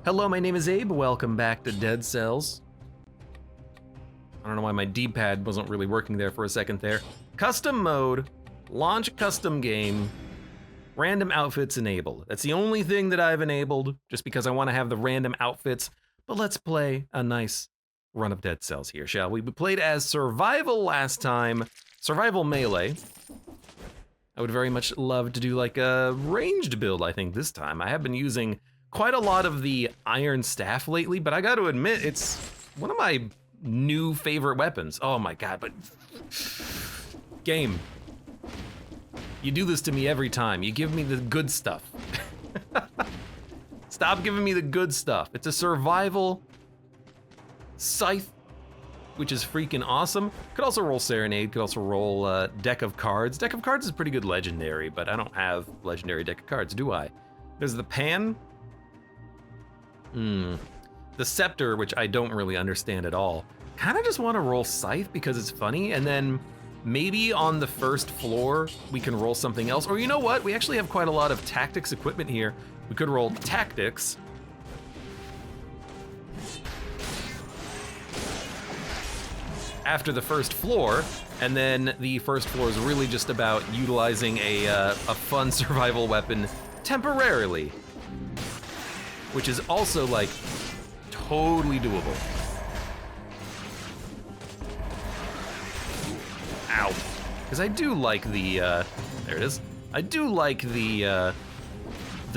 Hello, my name is Abe. Welcome back to Dead Cells. I don't know why my D-pad wasn't really working there for a second there. Custom mode, launch custom game, random outfits enabled. That's the only thing that I've enabled, just because I want to have the random outfits. But let's play a nice run of Dead Cells here, shall we? We played as survival last time, survival melee. I would very much love to do like a ranged build, I think, this time. I have been using quite a lot of the iron staff lately, but I got to admit, it's one of my new favorite weapons. Oh my god, but game, you do this to me every time. You give me the good stuff. Stop giving me the good stuff. It's a survival scythe, which is freaking awesome. Could also roll Serenade, could also roll Deck of Cards. Deck of Cards is pretty good legendary, but I don't have legendary Deck of Cards, do I? There's the Pan. The Scepter, which I don't really understand at all. Kinda just wanna roll Scythe because it's funny, and then maybe on the first floor, we can roll something else. Or you know what? We actually have quite a lot of tactics equipment here. We could roll Tactics. After the first floor, and then the first floor is really just about utilizing a fun survival weapon temporarily, which is also like totally doable. Ow. Because I do like the, there it is. I do like the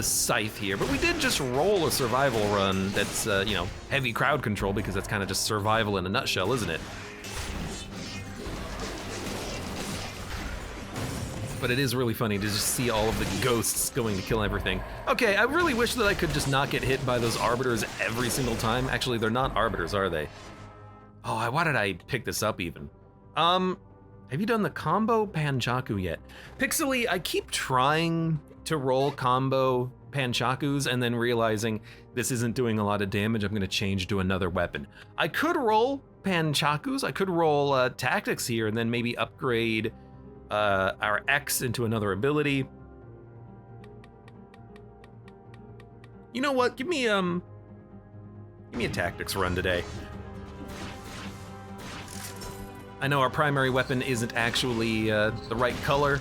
scythe here, but we did just roll a survival run that's, you know, heavy crowd control, because that's kind of just survival in a nutshell, isn't it? But it is really funny to just see all of the ghosts going to kill everything. Okay, I really wish that I could just not get hit by those arbiters every single time. Actually, they're not arbiters, are they? Oh, why did I pick this up even? Have you done the combo Panchaku yet? Pixely, I keep trying to roll combo Panchakus and then realizing this isn't doing a lot of damage. I'm gonna change to another weapon. I could roll Panchakus, I could roll Tactics here and then maybe upgrade our X into another ability. You know what? Give me a Tactics run today. I know our primary weapon isn't actually the right color.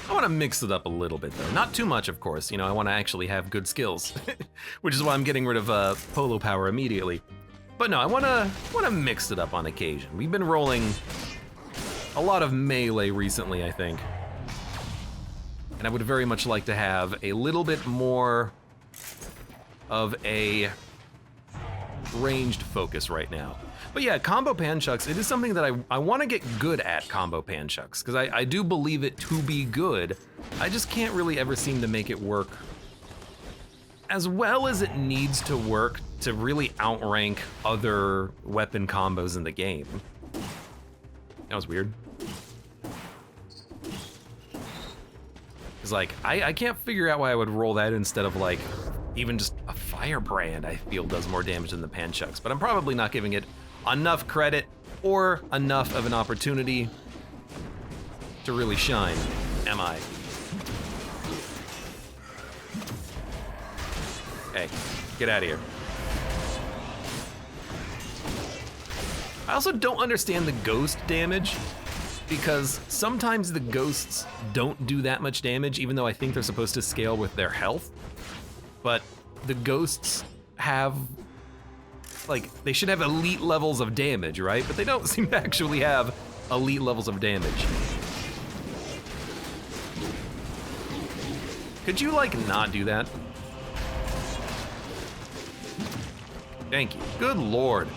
I want to mix it up a little bit though. Not too much, of course. You know, I want to actually have good skills, which is why I'm getting rid of Polo Power immediately. But no, I want to mix it up on occasion. We've been rolling a lot of melee recently, I think. And I would very much like to have a little bit more of a ranged focus right now. But yeah, combo Panchucks, it is something that I want to get good at, combo Panchucks, because I do believe it to be good. I just can't really ever seem to make it work as well as it needs to work to really outrank other weapon combos in the game. That was weird. It's like, I can't figure out why I would roll that instead of like, even just a Firebrand I feel does more damage than the Panchucks, but I'm probably not giving it enough credit or enough of an opportunity to really shine, am I? Hey, get out of here. I also don't understand the ghost damage, because sometimes the ghosts don't do that much damage, even though I think they're supposed to scale with their health. But the ghosts have, like, they should have elite levels of damage, right? But they don't seem to actually have elite levels of damage. Could you, like, not do that? Thank you. Good lord.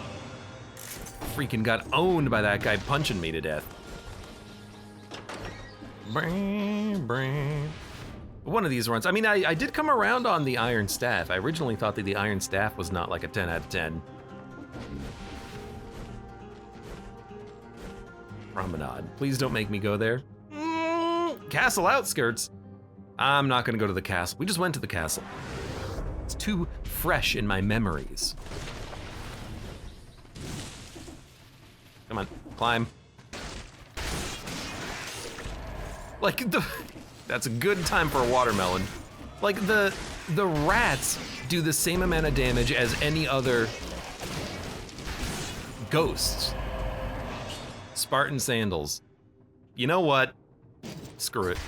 Freaking got owned by that guy punching me to death. One of these runs, I mean, I did come around on the Iron Staff. I originally thought that the Iron Staff was not like a 10 out of 10. Promenade. Please don't make me go there. Castle outskirts. I'm not gonna go to the castle. We just went to the castle. It's too fresh in my memories. Come on, climb. Like, that's a good time for a watermelon. Like, the rats do the same amount of damage as any other ghosts. Spartan sandals. You know what? Screw it.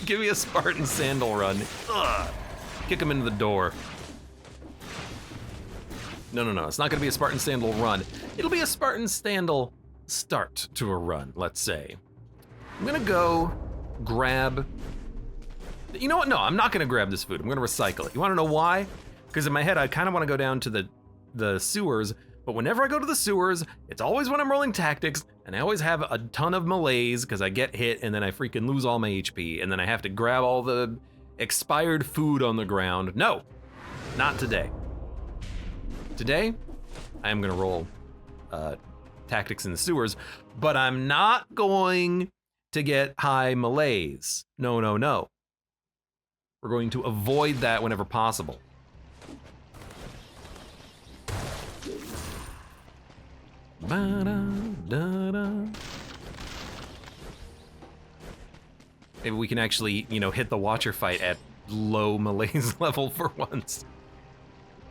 Give me a Spartan sandal run. Ugh. Kick him into the door. No. It's not gonna be a Spartan sandal run. It'll be a Spartan sandal start to a run, let's say. I'm gonna go grab... You know what? No, I'm not gonna grab this food. I'm gonna recycle it. You wanna know why? Because in my head, I kinda wanna go down to the sewers, but whenever I go to the sewers, it's always when I'm rolling tactics, and I always have a ton of malaise because I get hit and then I freaking lose all my HP, and then I have to grab all the expired food on the ground. No, not today. Today, I am gonna roll tactics in the sewers, but I'm not going to get high malaise. No. We're going to avoid that whenever possible. Maybe we can actually, hit the Watcher fight at low malaise level for once.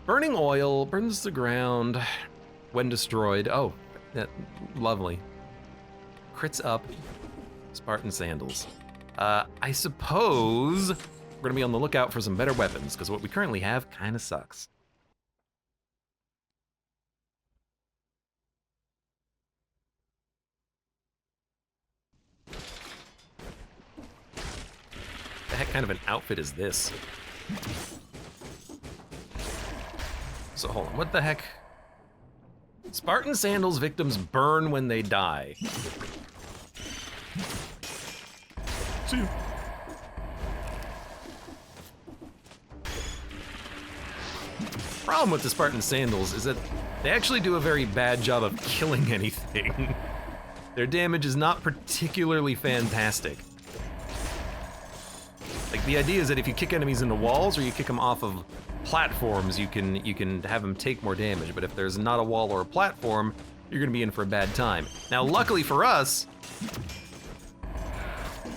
Burning oil burns the ground when destroyed. Oh, lovely. Crits up. Spartan sandals. I suppose we're gonna be on the lookout for some better weapons, because what we currently have kinda sucks. The heck kind of an outfit is this? So hold on, what the heck? Spartan sandals victims burn when they die. See you. Problem with the Spartan sandals is that they actually do a very bad job of killing anything. Their damage is not particularly fantastic. Like, the idea is that if you kick enemies into walls or you kick them off of platforms, you can have them take more damage, but if there's not a wall or a platform, you're gonna be in for a bad time. Now, luckily for us,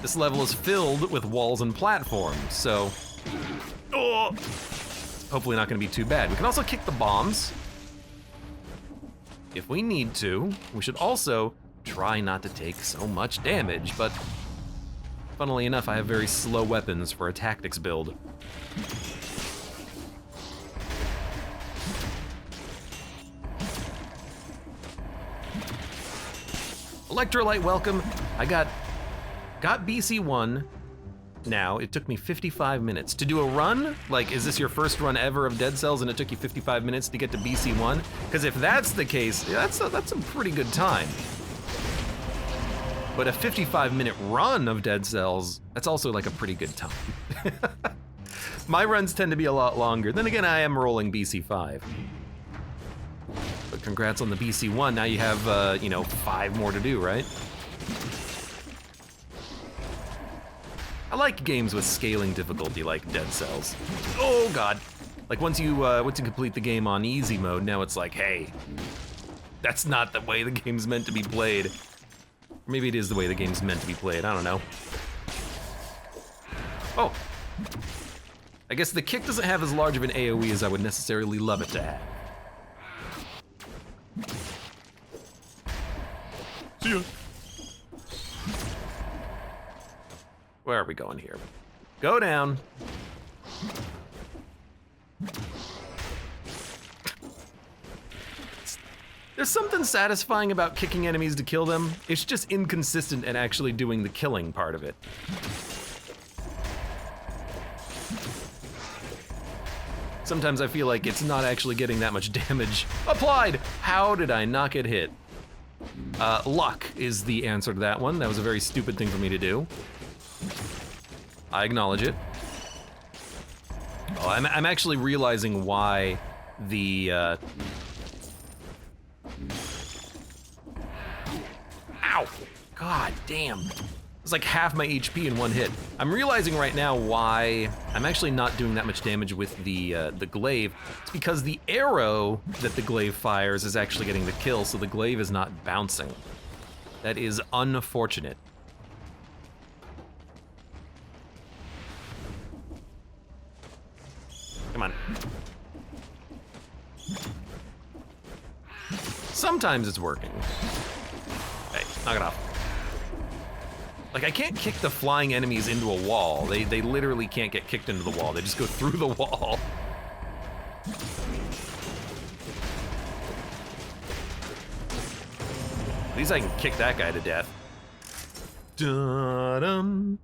this level is filled with walls and platforms, so hopefully not gonna be too bad. We can also kick the bombs if we need to. We should also try not to take so much damage, but funnily enough, I have very slow weapons for a tactics build. Electrolyte, welcome. I got BC1 now. It took me 55 minutes. To do a run, like, is this your first run ever of Dead Cells and it took you 55 minutes to get to BC1? Because if that's the case, that's a pretty good time. But a 55-minute run of Dead Cells, that's also like a pretty good time. My runs tend to be a lot longer. Then again, I am rolling BC5. But congrats on the BC1. Now you have, 5 more to do, right? I like games with scaling difficulty like Dead Cells. Oh God! Like once you complete the game on easy mode, now it's like, hey, that's not the way the game's meant to be played. Or maybe it is the way the game's meant to be played. I don't know. Oh, I guess the kick doesn't have as large of an AOE as I would necessarily love it to have. See ya. Where are we going here? Go down. There's something satisfying about kicking enemies to kill them. It's just inconsistent in actually doing the killing part of it. Sometimes I feel like it's not actually getting that much damage applied. How did I not get hit? Luck is the answer to that one. That was a very stupid thing for me to do. I acknowledge it. Oh, I'm actually realizing why the, Ow! God damn. It's like half my HP in one hit. I'm realizing right now why I'm actually not doing that much damage with the glaive. It's because the arrow that the glaive fires is actually getting the kill, so the glaive is not bouncing. That is unfortunate. Come on. Sometimes it's working. Hey, knock it off. Like, I can't kick the flying enemies into a wall. They literally can't get kicked into the wall. They just go through the wall. At least I can kick that guy to death. Dun-dum.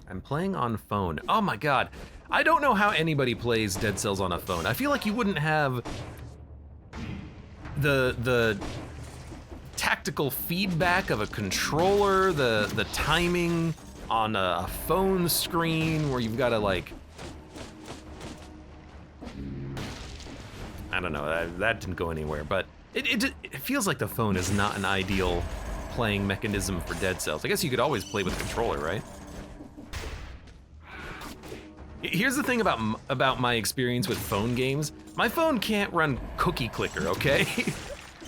I'm playing on phone. Oh my god. I don't know how anybody plays Dead Cells on a phone. I feel like you wouldn't have the tactical feedback of a controller, the timing on a phone screen where you've got to like, I don't know, that didn't go anywhere, but it feels like the phone is not an ideal playing mechanism for Dead Cells. I guess you could always play with a controller, right? Here's the thing about my experience with phone games. My phone can't run Cookie Clicker, okay?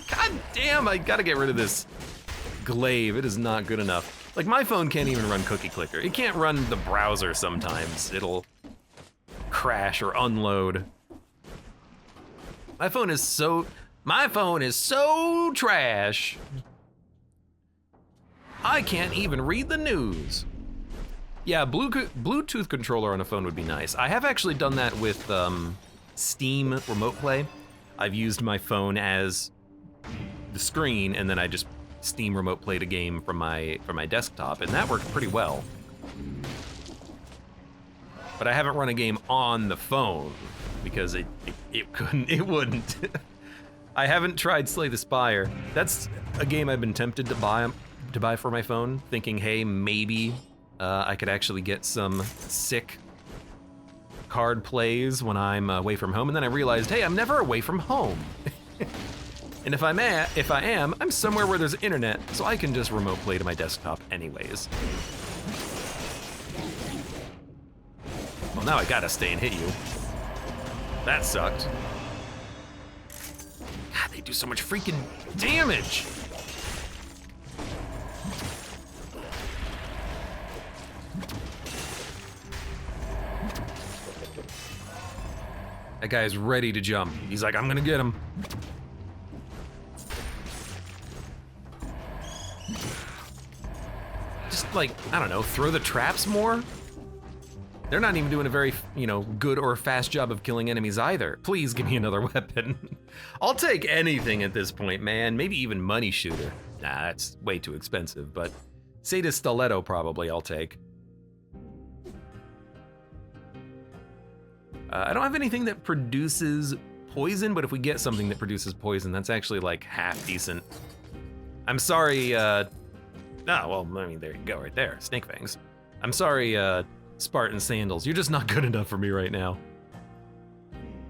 God damn, I gotta get rid of this glaive. It is not good enough. Like, my phone can't even run Cookie Clicker. It can't run the browser sometimes. It'll crash or unload. My phone is so trash. I can't even read the news. Yeah, Bluetooth controller on a phone would be nice. I have actually done that with Steam Remote Play. I've used my phone as the screen, and then I just Steam Remote Played a game from my desktop, and that worked pretty well. But I haven't run a game on the phone because it wouldn't. I haven't tried Slay the Spire. That's a game I've been tempted to buy for my phone, thinking, hey, maybe I could actually get some sick card plays when I'm away from home, and then I realized, hey, I'm never away from home. And if I am, I'm somewhere where there's internet, so I can just remote play to my desktop anyways. Well, now I gotta stay and hit you. That sucked. God, they do so much freaking damage. That guy is ready to jump. He's like, I'm gonna get him. Just like, I don't know, throw the traps more? They're not even doing a very, good or fast job of killing enemies either. Please give me another weapon. I'll take anything at this point, man. Maybe even money shooter. Nah, that's way too expensive, but Sadist Stiletto probably I'll take. I don't have anything that produces poison, but if we get something that produces poison, that's actually like half decent. I'm sorry, well, I mean, there you go, right there, Snake Fangs. I'm sorry, Spartan Sandals, you're just not good enough for me right now.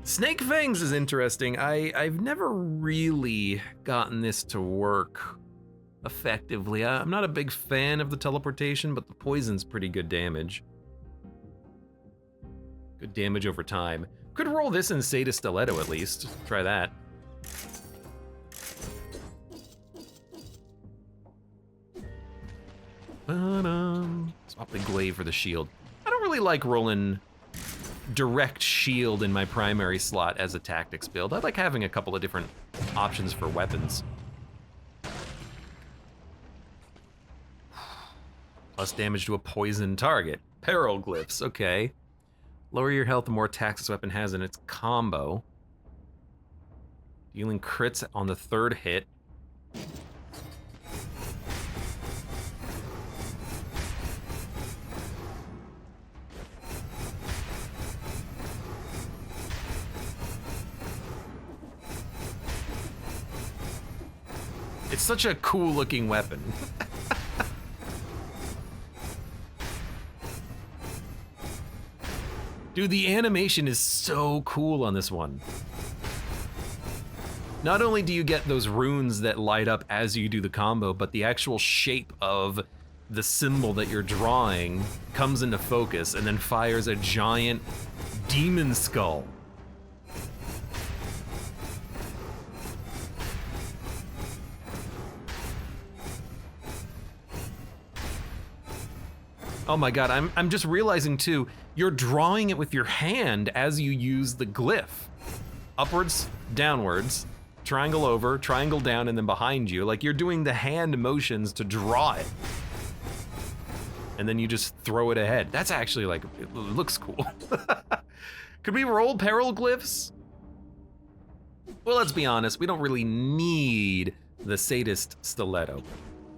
Snake Fangs is interesting. I've never really gotten this to work effectively. I'm not a big fan of the teleportation, but the poison's pretty good damage. Good damage over time. Could roll this in Sadist Stiletto at least. Try that. Swap the glaive for the shield. I don't really like rolling direct shield in my primary slot as a tactics build. I like having a couple of different options for weapons. Plus damage to a poison target. Peril glyphs, okay. Lower your health the more attacks this weapon has in its combo. Dealing crits on the third hit. It's such a cool looking weapon. Dude, the animation is so cool on this one. Not only do you get those runes that light up as you do the combo, but the actual shape of the symbol that you're drawing comes into focus and then fires a giant demon skull. Oh my god, I'm just realizing too, you're drawing it with your hand as you use the glyph. Upwards, downwards, triangle over, triangle down, and then behind you. Like you're doing the hand motions to draw it. And then you just throw it ahead. That's actually like, it looks cool. Could we roll peril glyphs? Well, let's be honest, we don't really need the sadist stiletto.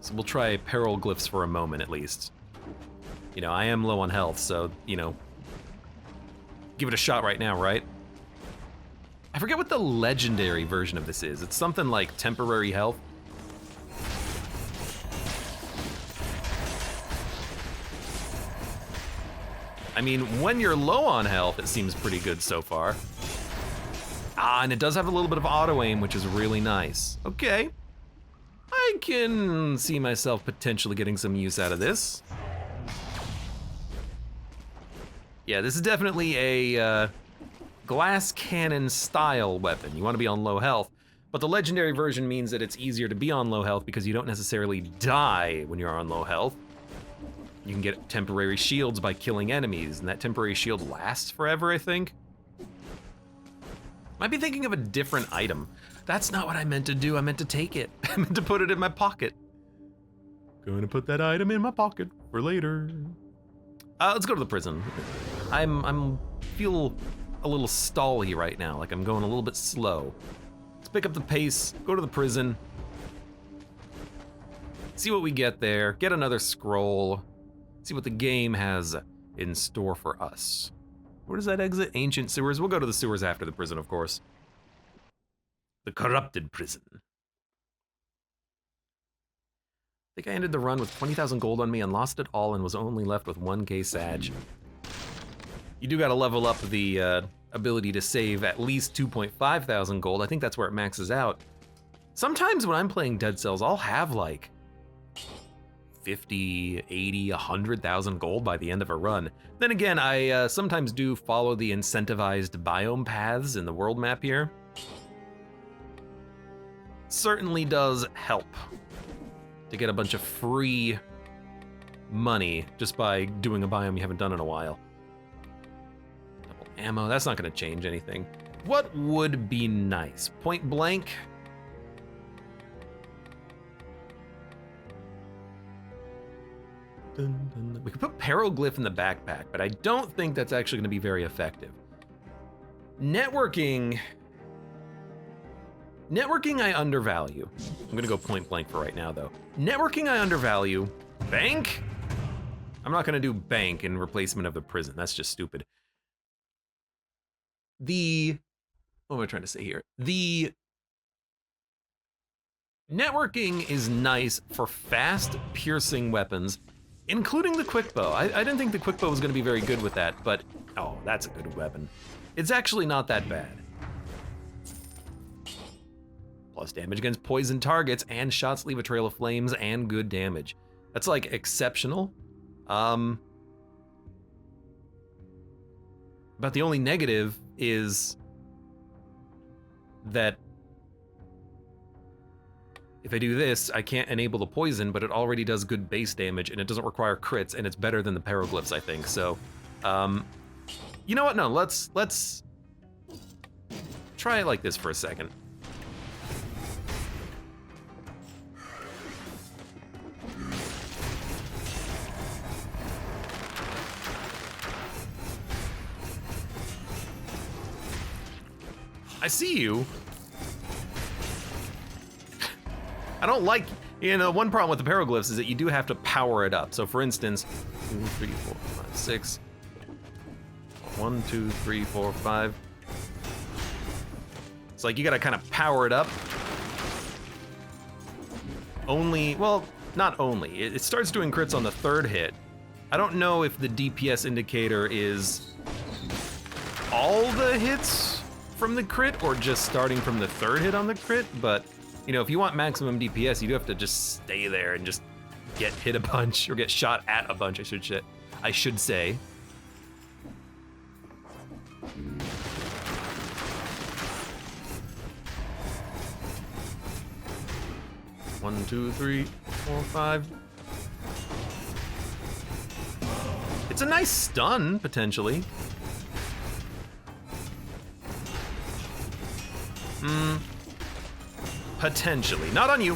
So we'll try peril glyphs for a moment at least. You know, I am low on health, so, you know, give it a shot right now, right? I forget what the legendary version of this is. It's something like temporary health. I mean, when you're low on health, it seems pretty good so far. Ah, and it does have a little bit of auto aim, which is really nice. Okay. I can see myself potentially getting some use out of this. Yeah, this is definitely a glass cannon style weapon. You want to be on low health, but the legendary version means that it's easier to be on low health because you don't necessarily die when you're on low health. You can get temporary shields by killing enemies, and that temporary shield lasts forever, I think. Might be thinking of a different item. That's not what I meant to do. I meant to take it. I meant to put it in my pocket. Going to put that item in my pocket for later. Let's go to the prison. I'm feel a little stally right now, like I'm going a little bit slow. Let's pick up the pace, go to the prison, see what we get there, get another scroll, see what the game has in store for us. Where does that exit? Ancient sewers. We'll go to the sewers after the prison, of course. The corrupted prison. I think I ended the run with 20,000 gold on me and lost it all and was only left with 1k sag. You do gotta level up the ability to save at least 2.5 thousand gold. I think that's where it maxes out. Sometimes when I'm playing Dead Cells, I'll have like 50, 80, 100,000 gold by the end of a run. Then again, I sometimes do follow the incentivized biome paths in the world map here. Certainly does help to get a bunch of free money just by doing a biome you haven't done in a while. Double ammo, that's not gonna change anything. What would be nice? Point blank? We could put Peroglyph in the backpack, but I don't think that's actually gonna be very effective. Networking I undervalue. I'm gonna go point blank for right now though. Networking I undervalue. Bank? I'm not gonna do bank in replacement of the prison. That's just stupid. What am I trying to say here? The networking is nice for fast piercing weapons, including the quick bow. I didn't think the quick bow was gonna be very good with that, but oh, that's a good weapon. It's actually not that bad. Plus damage against poison targets, and shots leave a trail of flames, and good damage. That's like exceptional. But the only negative is that if I do this, I can't enable the poison, but it already does good base damage, and it doesn't require crits, and it's better than the Peroglyphs, I think. So, you know what? No, let's try it like this for a second. I see you. I don't like, you know, one problem with the Peroglyphs is that you do have to power it up. So for instance, 2, 3, 4, 5, 6. 1, 2, 3, 4, 5. It's like you gotta kind of power it up. Only, well, not only. It starts doing crits on the 3rd hit. I don't know if the DPS indicator is all the hits from the crit or just starting from the 3rd hit on the crit, but you know, if you want maximum DPS, you do have to just stay there and just get hit a bunch, or get shot at a bunch, I should say. One, 2, 3, 4, 5. It's a nice stun, potentially. Potentially. Not on you.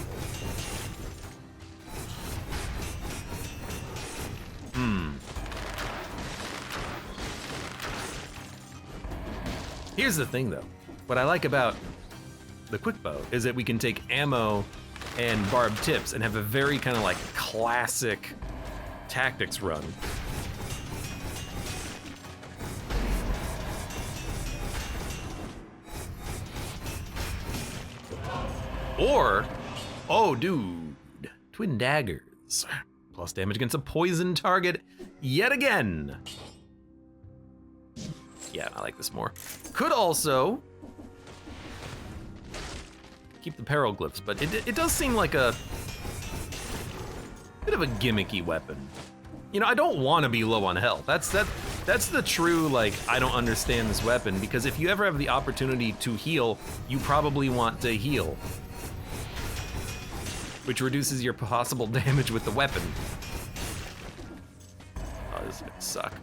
Here's the thing, though. What I like about the quick bow is that we can take ammo and barbed tips and have a very kind of like classic tactics run. Or, oh dude, twin daggers. Plus damage against a poison target yet again. Yeah, I like this more. Could also keep the periglyphs, but it does seem like a bit of a gimmicky weapon. You know, I don't want to be low on health. That's the true, like, I don't understand this weapon, because if you ever have the opportunity to heal, you probably want to heal, which reduces your possible damage with the weapon. Oh, this is gonna suck.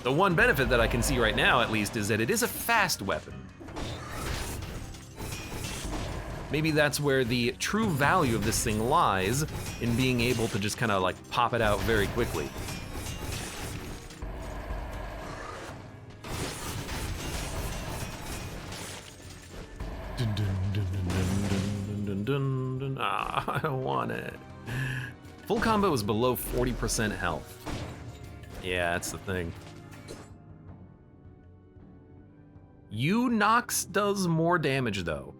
The one benefit that I can see right now, at least, is that it is a fast weapon. Maybe that's where the true value of this thing lies, in being able to just kind of like pop it out very quickly. Ah, I don't want it. Full combo is below 40% health. Yeah, that's the thing. Nox does more damage though.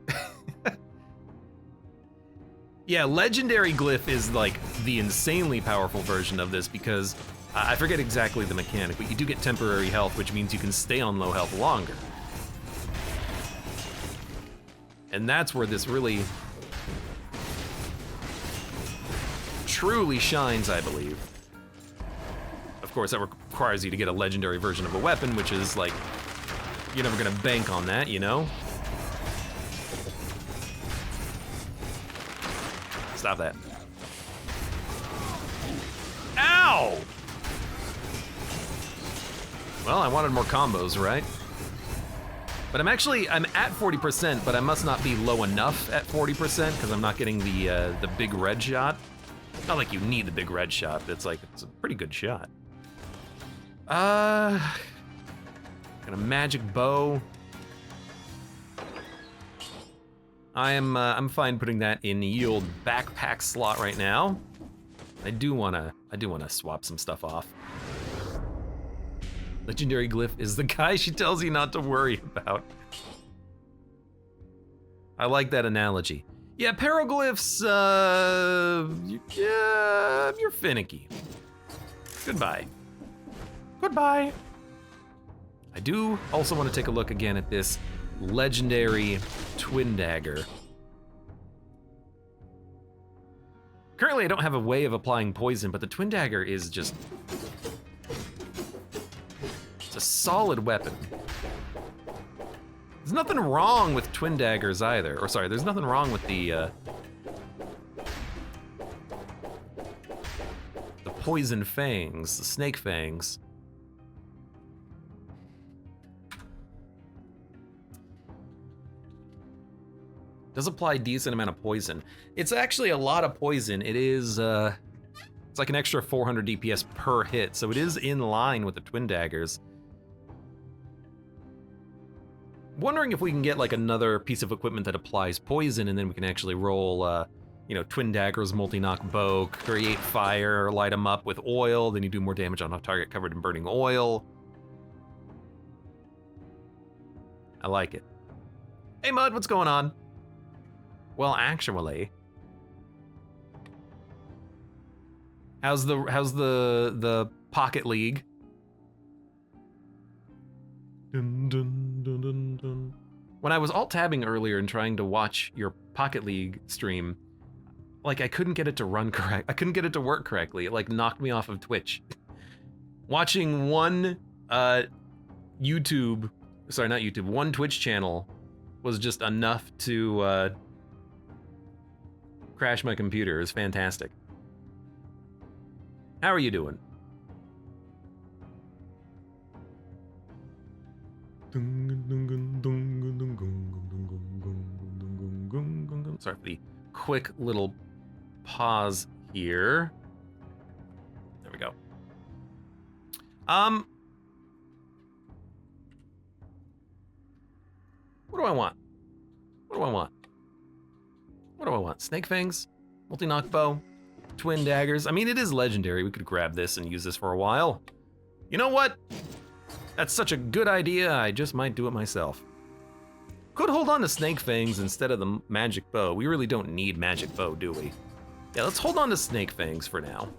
Yeah, Legendary Glyph is like the insanely powerful version of this, because I forget exactly the mechanic, but you do get temporary health, which means you can stay on low health longer. And that's where this really truly shines, I believe. Of course, that requires you to get a legendary version of a weapon, which is like, you're never gonna bank on that, you know? Stop that. Ow! Well, I wanted more combos, right? But I'm at 40%, but I must not be low enough at 40% because I'm not getting the big red shot. Not like you need the big red shot, but it's a pretty good shot. Got a magic bow. I'm fine putting that in the yield backpack slot right now. I do wanna swap some stuff off. Legendary Glyph is the guy she tells you not to worry about. I like that analogy. Yeah, periglyphs, yeah, you're finicky. Goodbye. Goodbye. I do also want to take a look again at this legendary twin dagger. Currently, I don't have a way of applying poison, but the twin dagger is just... it's a solid weapon. There's nothing wrong with twin daggers either. Or sorry, there's nothing wrong with the poison fangs, the snake fangs. Does apply a decent amount of poison. It's actually a lot of poison. It is, it's like an extra 400 DPS per hit, so it is in line with the twin daggers. Wondering if we can get like another piece of equipment that applies poison, and then we can actually roll, you know, twin daggers, multi-knock bow, create fire, light them up with oil, then you do more damage on a target covered in burning oil. I like it. Hey Mud, what's going on? Well, actually, how's the Pocket League? Dun, dun, dun, dun, dun. When I was alt-tabbing earlier and trying to watch your Pocket League stream, like I couldn't get it to run correct. I couldn't get it to work correctly. It like knocked me off of Twitch. Watching one one Twitch channel was just enough to crash my computer. It was fantastic. How are you doing? Sorry for the quick little pause here. There we go. What do I want? What do I want? What do I want? Snake fangs? Multi-knock bow? Twin daggers? I mean, it is legendary. We could grab this and use this for a while. You know what? That's such a good idea, I just might do it myself. Could hold on to snake fangs instead of the magic bow. We really don't need magic bow, do we? Yeah, let's hold on to snake fangs for now.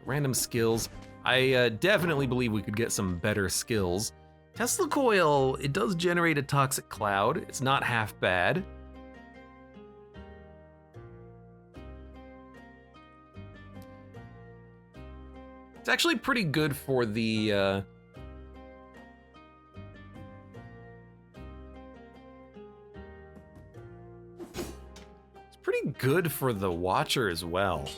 Random skills. I definitely believe we could get some better skills. Tesla coil, it does generate a toxic cloud. It's not half bad. It's actually pretty good for the, it's pretty good for the Watcher as well.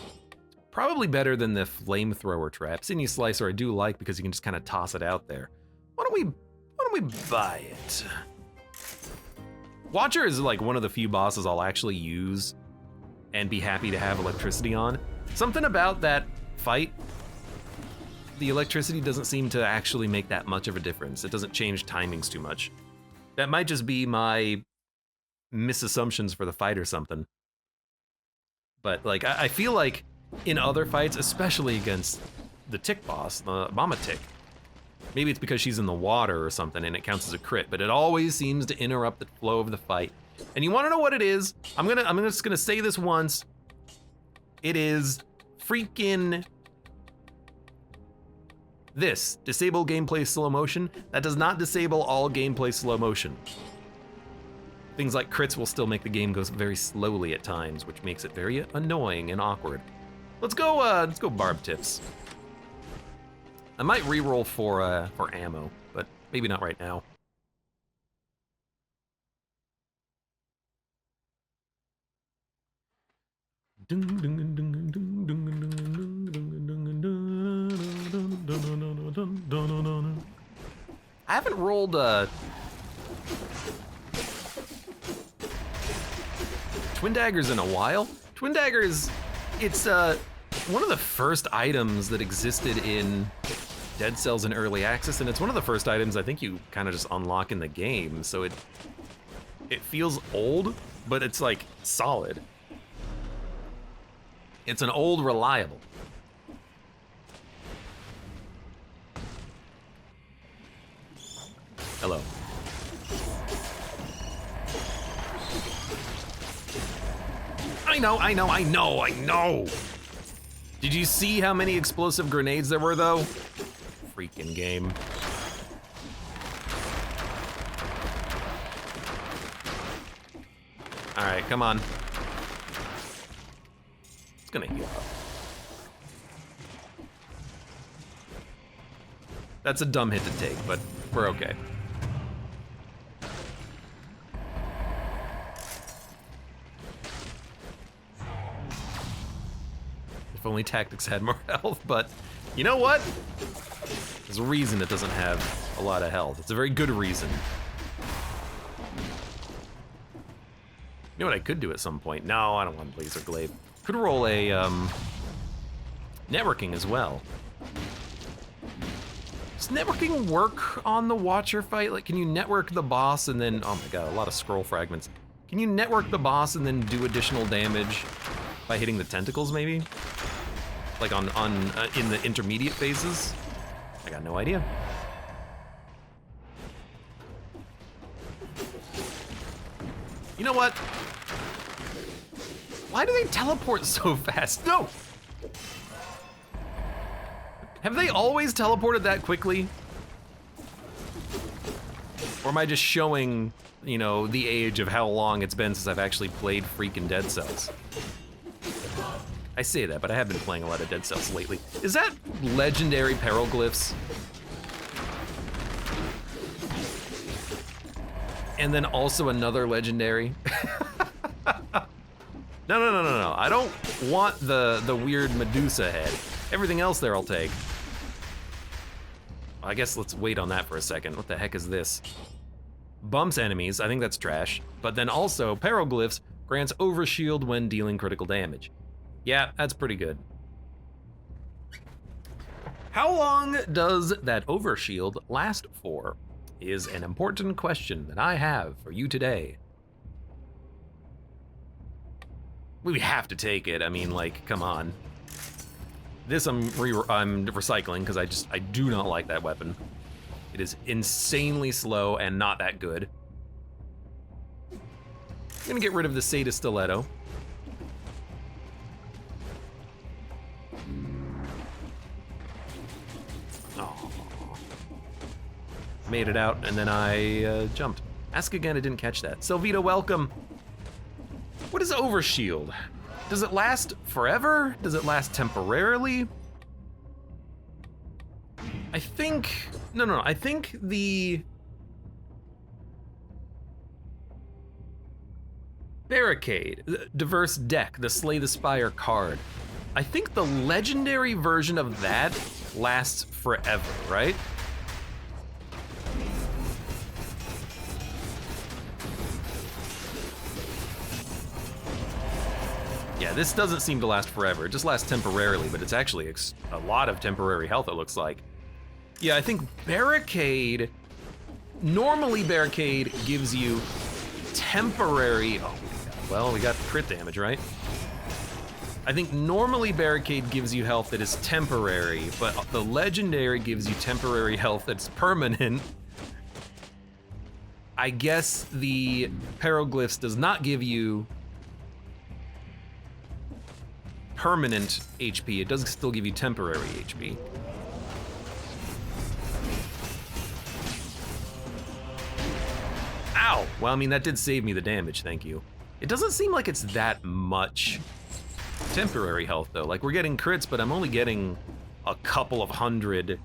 Probably better than the flamethrower trap. Sinew Slicer I do like because you can just kind of toss it out there. Why don't we buy it? Watcher is like one of the few bosses I'll actually use and be happy to have electricity on. Something about that fight, the electricity doesn't seem to actually make that much of a difference. It doesn't change timings too much. That might just be my misassumptions for the fight or something. But like, I feel like in other fights, especially against the tick boss, the Mama Tick, maybe it's because she's in the water or something and it counts as a crit, but it always seems to interrupt the flow of the fight. And you wanna know what it is? I'm just gonna say this once. It is freaking this. Disable gameplay slow motion. That does not disable all gameplay slow motion. Things like crits will still make the game go very slowly at times, which makes it very annoying and awkward. Let's go barb tips. I might reroll for ammo, but maybe not right now. I haven't rolled Twin Daggers in a while. Twin Daggers, it's one of the first items that existed in Dead Cells in early access, and it's one of the first items I think you kind of just unlock in the game, so it feels old, but it's like solid. It's an old reliable. Hello. I know! Did you see how many explosive grenades there were, though? Freaking game. All right, come on. It's gonna heal up. That's a dumb hit to take, but we're okay. If only Tactics had more health, but you know what? There's a reason it doesn't have a lot of health. It's a very good reason. You know what I could do at some point? No, I don't want Laser Glaive. Could roll a networking as well. Does networking work on the Watcher fight? Like, can you network the boss and then, oh my god, a lot of scroll fragments. Can you network the boss and then do additional damage by hitting the tentacles, maybe? Like in the intermediate phases? I got no idea. You know what? Why do they teleport so fast? No! Have they always teleported that quickly? Or am I just showing, you know, the age of how long it's been since I've actually played freaking Dead Cells? I say that, but I have been playing a lot of Dead Cells lately. Is that legendary peril glyphs? and then also another legendary. No. I don't want the weird Medusa head. Everything else there I'll take. I guess let's wait on that for a second. What the heck is this? Bumps enemies, I think that's trash. But then also, Peroglyphs grants overshield when dealing critical damage. Yeah, that's pretty good. How long does that overshield last for? Is an important question that I have for you today. We have to take it. I mean, like, come on. This I'm recycling because I do not like that weapon. It is insanely slow and not that good. I'm gonna get rid of the Seda Stiletto. Oh. Made it out and then I jumped. Ask again, I didn't catch that. Selvita, welcome. What is overshield? Does it last forever? Does it last temporarily? I think, no, I think the Barricade, the diverse deck, the Slay the Spire card. I think the legendary version of that lasts forever, right? Yeah, this doesn't seem to last forever. It just lasts temporarily, but it's actually a lot of temporary health, it looks like. Yeah, I think Barricade, normally Barricade gives you temporary, oh my god, well, we got crit damage, right? I think normally Barricade gives you health that is temporary, but the legendary gives you temporary health that's permanent. I guess the Peroglyphs does not give you permanent HP. It does still give you temporary HP. Ow! Well, I mean, that did save me the damage, thank you. It doesn't seem like it's that much temporary health, though. Like, we're getting crits, but I'm only getting a couple of hundred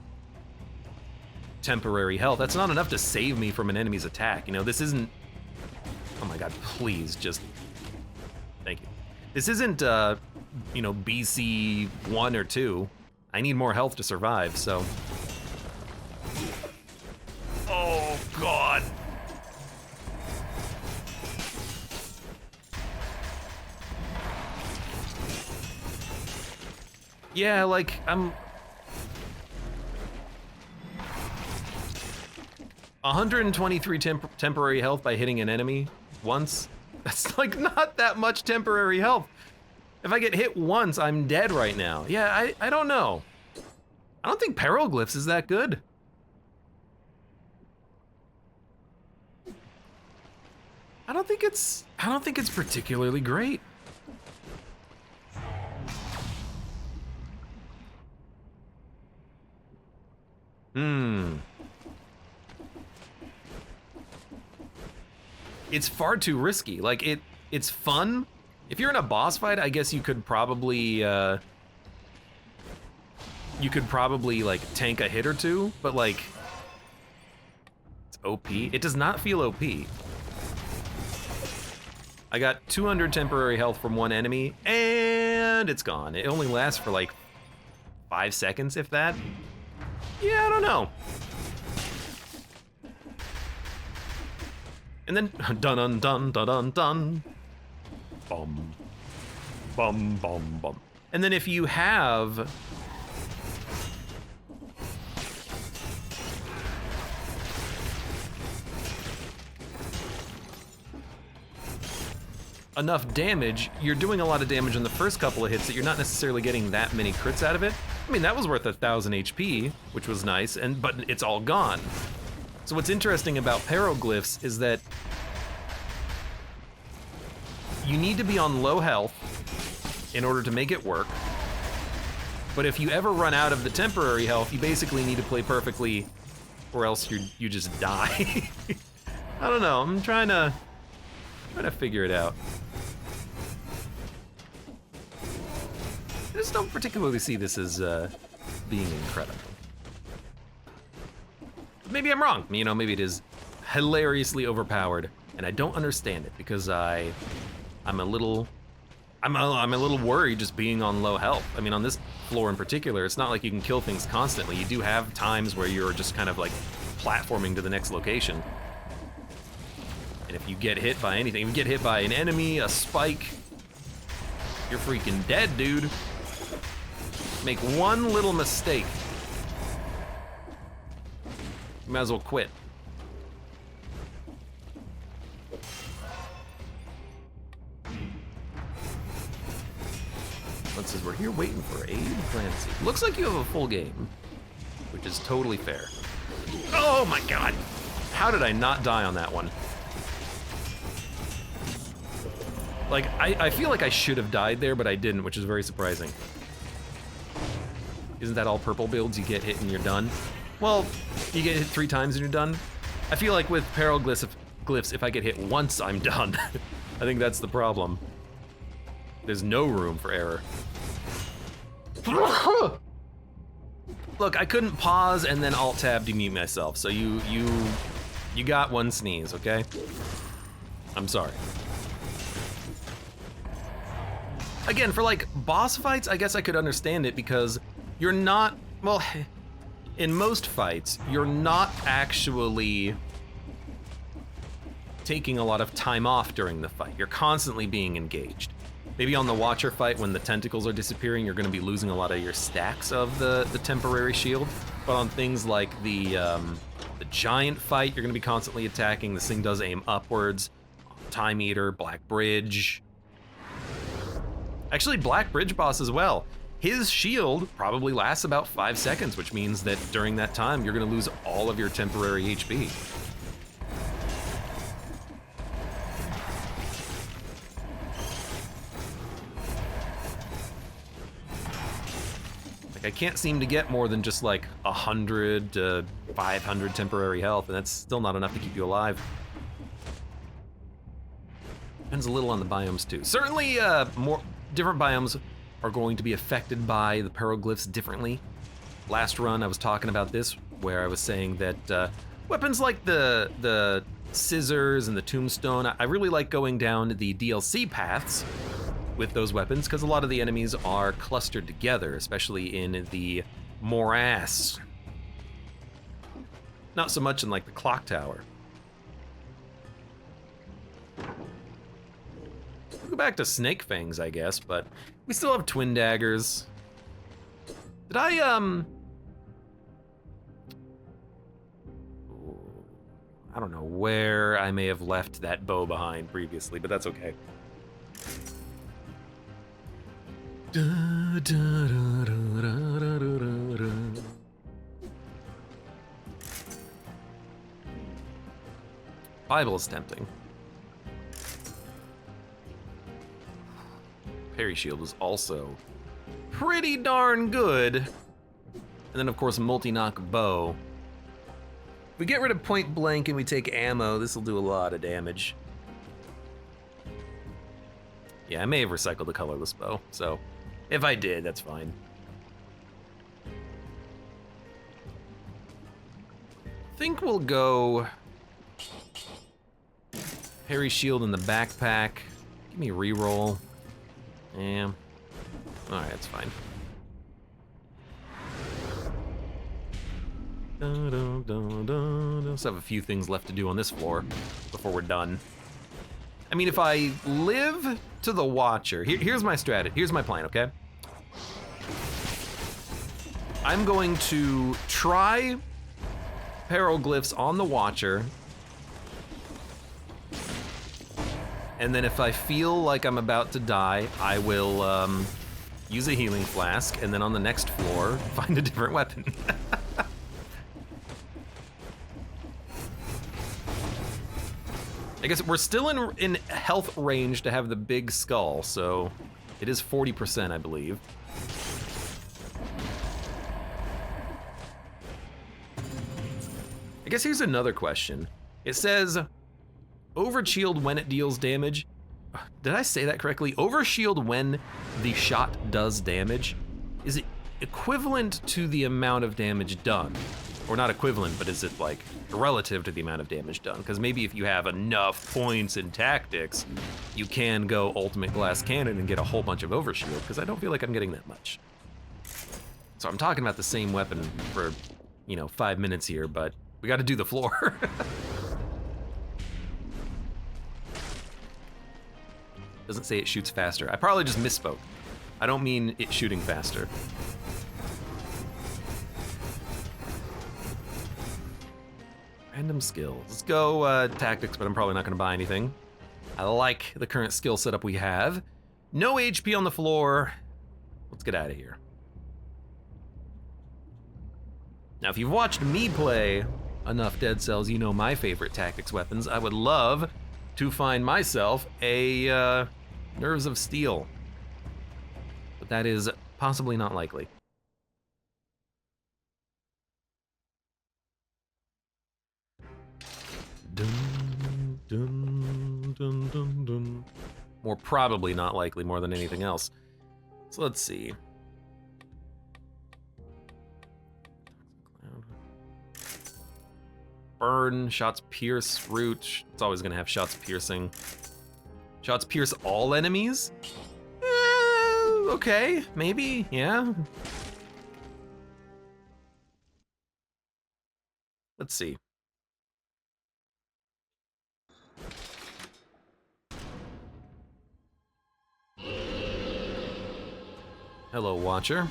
temporary health. That's not enough to save me from an enemy's attack. You know, this isn't... Oh my god, please, just... Thank you. This isn't, you know, BC 1 or 2. I need more health to survive, so... Oh, God. Yeah, like, I'm... 123 temporary health by hitting an enemy once? That's like not that much temporary health. If I get hit once, I'm dead right now. Yeah, I don't know. I don't think Peroglyphs is that good. I don't think it's particularly great. It's far too risky. Like, it's fun. If you're in a boss fight, I guess you could probably like tank a hit or two, but like, it's OP. It does not feel OP. I got 200 temporary health from one enemy, and it's gone. It only lasts for like 5 seconds, if that. Yeah, I don't know. And then dun dun dun dun dun dun. Bum. Bum bum bum. And then if you have enough damage, you're doing a lot of damage in the first couple of hits that you're not necessarily getting that many crits out of it. I mean, that was worth 1,000 HP, which was nice, but it's all gone. So what's interesting about Peroglyphs is that you need to be on low health in order to make it work. But if you ever run out of the temporary health, you basically need to play perfectly or else you just die. I don't know, I'm trying to figure it out. I just don't particularly see this as being incredible. Maybe I'm wrong. You know, maybe it is hilariously overpowered, and I don't understand it because I'm a little worried just being on low health. I mean, on this floor in particular, it's not like you can kill things constantly. You do have times where you're just kind of like platforming to the next location. And if you get hit by anything, if you get hit by an enemy, a spike, you're freaking dead, dude. Make one little mistake, you might as well quit. One says, we're here waiting for Abe Clancy. Looks like you have a full game, which is totally fair. Oh my God. How did I not die on that one? Like, I feel like I should have died there, but I didn't, which is very surprising. Isn't that all purple builds? You get hit and you're done? Well, you get hit 3 times and you're done. I feel like with peril glyphs, if I get hit once, I'm done. I think that's the problem. There's no room for error. Look, I couldn't pause and then Alt-Tab demute myself, so you got one sneeze, okay? I'm sorry. Again, for like boss fights, I guess I could understand it because you're not, well, in most fights, you're not actually taking a lot of time off during the fight. You're constantly being engaged. Maybe on the Watcher fight, when the tentacles are disappearing, you're gonna be losing a lot of your stacks of the temporary shield. But on things like the giant fight, you're gonna be constantly attacking. This thing does aim upwards. Time Eater, Black Bridge. Actually, Black Bridge boss as well. His shield probably lasts about 5 seconds, which means that during that time, you're gonna lose all of your temporary HP. Like, I can't seem to get more than just like 100 to 500 temporary health, and that's still not enough to keep you alive. Depends a little on the biomes too. Certainly, more different biomes are going to be affected by the peroglyphs differently. Last run, I was talking about this, where I was saying that weapons like the scissors and the tombstone, I really like going down the DLC paths with those weapons, because a lot of the enemies are clustered together, especially in the morass. Not so much in like the clock tower. Go back to Snake Fangs, I guess, but we still have twin daggers. Did I don't know where I may have left that bow behind previously, but that's okay. Bible is tempting. Parry shield is also pretty darn good. And then of course a multi-knock bow. If we get rid of point blank and we take ammo, this will do a lot of damage. Yeah, I may have recycled the colorless bow, so if I did, that's fine. I think we'll go parry shield in the backpack. Give me a reroll. Yeah. Alright, that's fine. Still have a few things left to do on this floor before we're done. I mean, if I live to the Watcher, here's my strategy, here's my plan, okay? I'm going to try peroglyphs on the Watcher, and then if I feel like I'm about to die, I will use a healing flask, and then on the next floor, find a different weapon. I guess we're still in health range to have the big skull, so it is 40%, I believe. I guess here's another question. It says, overshield when it deals damage. Did I say that correctly? Overshield when the shot does damage. Is it equivalent to the amount of damage done? Or not equivalent, but is it like relative to the amount of damage done? Because maybe if you have enough points in tactics, you can go ultimate glass cannon and get a whole bunch of overshield, because I don't feel like I'm getting that much. So I'm talking about the same weapon for, 5 minutes here, but we gotta do the floor. Doesn't say it shoots faster. I probably just misspoke. I don't mean it shooting faster. Random skills. Let's go tactics, but I'm probably not gonna buy anything. I like the current skill setup we have. No HP on the floor. Let's get out of here. Now, if you've watched me play enough Dead Cells, you know my favorite tactics weapons. I would love to find myself a Nerves of Steel, but that is possibly not likely. Dun, dun, dun, dun, dun. More probably not likely, more than anything else. So let's see. Burn, shots pierce, root. It's always gonna have shots piercing. Shots pierce all enemies? Okay, maybe, yeah. Let's see. Hello, Watcher.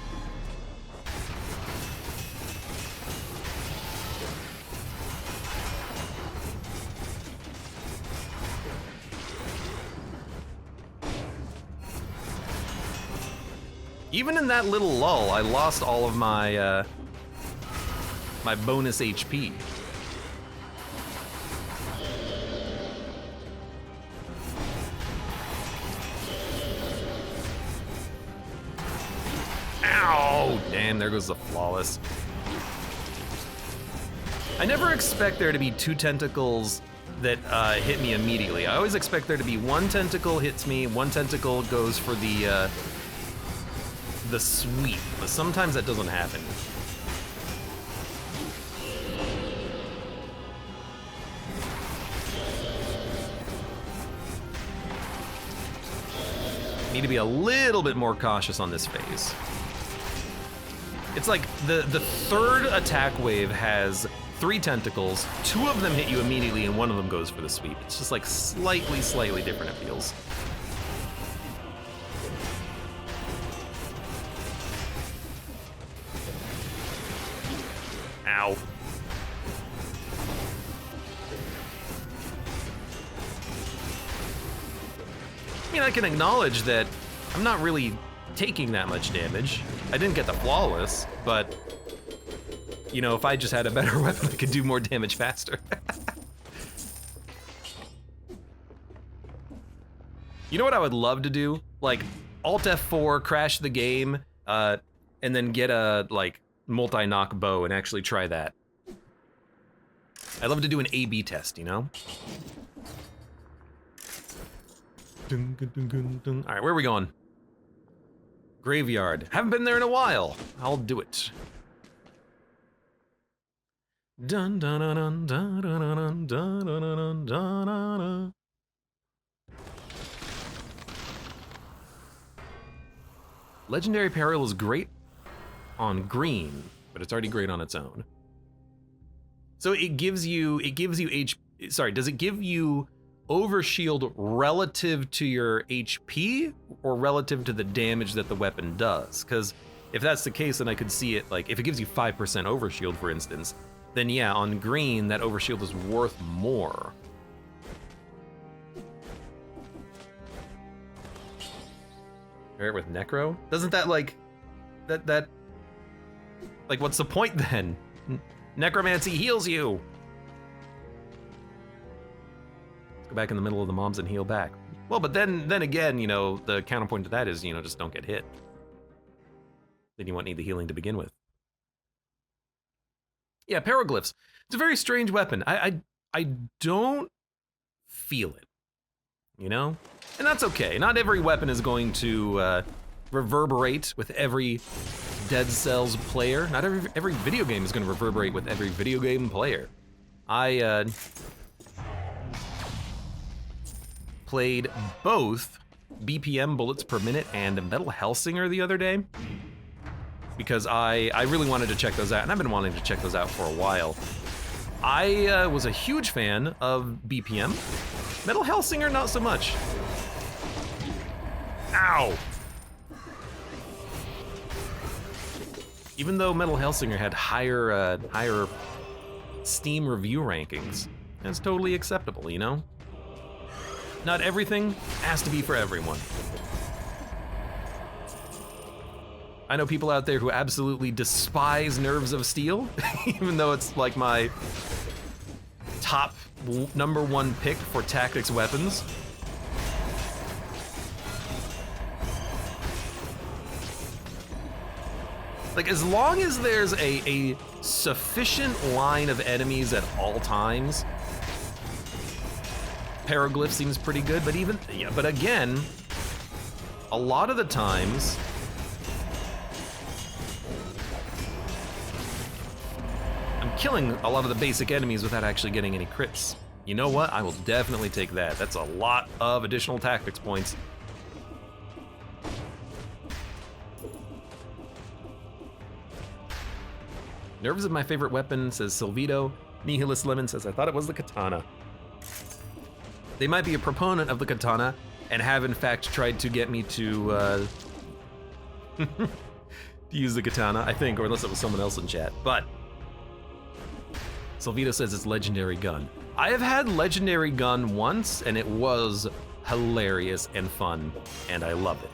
Even in that little lull, I lost all of my my bonus HP. Ow! Damn, there goes the flawless. I never expect there to be two tentacles that hit me immediately. I always expect there to be one tentacle hits me, one tentacle goes for the sweep, but sometimes that doesn't happen. Need to be a little bit more cautious on this phase. It's like the third attack wave has 3 tentacles, 2 of them hit you immediately and 1 of them goes for the sweep. It's just like slightly different, it feels. Ow. I mean, I can acknowledge that I'm not really taking that much damage. I didn't get the flawless, but if I just had a better weapon, I could do more damage faster. You know what I would love to do? Like, Alt F4, crash the game, and then get a, multi-knock bow and actually try that. I'd love to do an A/B test, All right, where are we going? Graveyard. Haven't been there in a while. I'll do it. Dun dun dun dun dun dun dun dun dun dun. Legendary Peril is great on green, but it's already great on its own. So it gives you does it give you overshield relative to your HP or relative to the damage that the weapon does? Because if that's the case, then I could see it if it gives you 5% overshield, for instance, then yeah, on green, that overshield is worth more. Pair it with Necro? Doesn't that what's the point then? Necromancy heals you. Go back in the middle of the mobs and heal back. Well, but then again, the counterpoint to that is, just don't get hit. Then you won't need the healing to begin with. Yeah, Paraglyphs. It's a very strange weapon. I don't feel it, And that's okay. Not every weapon is going to reverberate with every Dead Cells player. Not every video game is gonna reverberate with every video game player. I played both BPM, bullets per minute, and Metal Hellsinger the other day because I really wanted to check those out, and I've been wanting to check those out for a while. I was a huge fan of BPM. Metal Hellsinger, not so much. Ow! Even though Metal Hellsinger had higher Steam review rankings, that's totally acceptable, you know? Not everything has to be for everyone. I know people out there who absolutely despise Nerves of Steel, even though it's like my top #1 pick for tactics weapons. Like, as long as there's a sufficient line of enemies at all times, Paraglyph seems pretty good, but again, a lot of the times, I'm killing a lot of the basic enemies without actually getting any crits. You know what? I will definitely take that. That's a lot of additional tactics points. Nerves is my favorite weapon, says Silvito. Nihilist Lemon says, I thought it was the katana. They might be a proponent of the katana and have in fact tried to get me to use the katana, I think, or unless it was someone else in chat. But Silvito says it's legendary gun. I have had legendary gun once, and it was hilarious and fun, and I love it.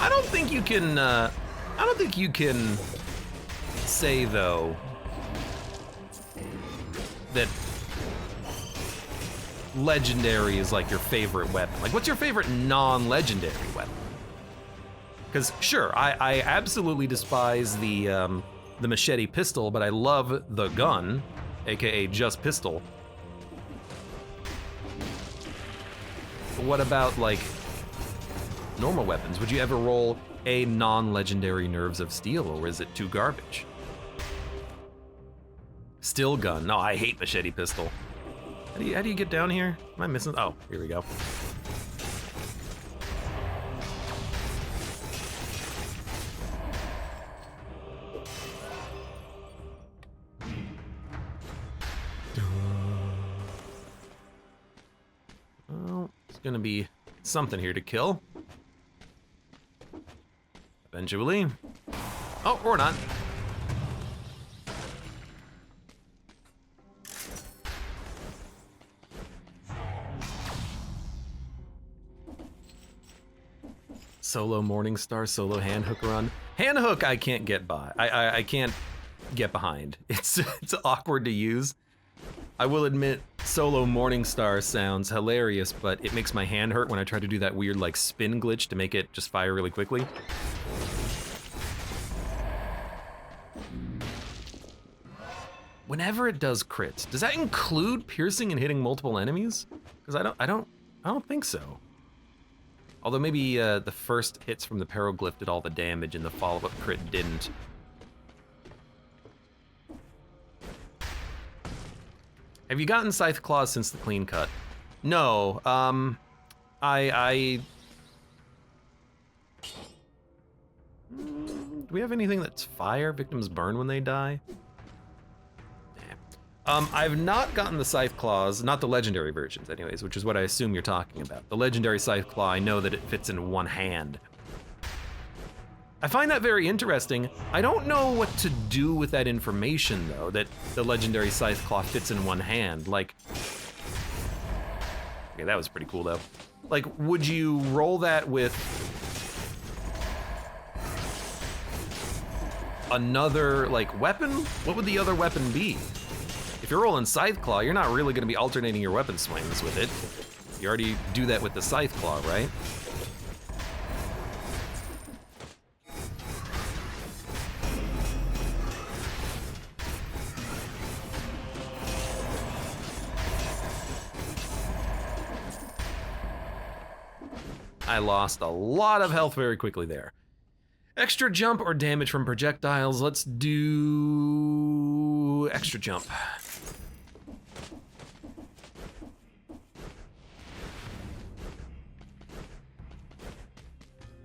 I don't think you can say, though, that legendary is like your favorite weapon. Like, what's your favorite non-legendary weapon? Because sure, I absolutely despise the machete pistol, but I love the gun, aka just pistol. What about like normal weapons? Would you ever roll a non-legendary Nerves of Steel, or is it too garbage? Still gun. No, I hate machete pistol. How do you get down here? Am I missing? Oh, here we go. Well, it's gonna be something here to kill. Eventually. Oh, or not. Solo Morningstar, solo hand hook run. Hand hook I can't get by. I can't get behind. It's awkward to use. I will admit, solo Morningstar sounds hilarious, but it makes my hand hurt when I try to do that weird like spin glitch to make it just fire really quickly. Whenever it does crits, does that include piercing and hitting multiple enemies? Because I don't think so. Although maybe the first hits from the Paraglyph did all the damage and the follow-up crit didn't. Have you gotten Scythe Claws since the clean cut? No, do we have anything that's fire? Victims burn when they die? I've not gotten the Scythe Claws, not the legendary versions anyways, which is what I assume you're talking about. The legendary Scythe Claw, I know that it fits in one hand. I find that very interesting. I don't know what to do with that information, though, that the legendary Scythe Claw fits in one hand. Like, okay, that was pretty cool, though. Like, would you roll that with another, like, weapon? What would the other weapon be? If you're rolling Scythe Claw, you're not really gonna be alternating your weapon swings with it. You already do that with the Scythe Claw, right? I lost a lot of health very quickly there. Extra jump or damage from projectiles? Let's do extra jump.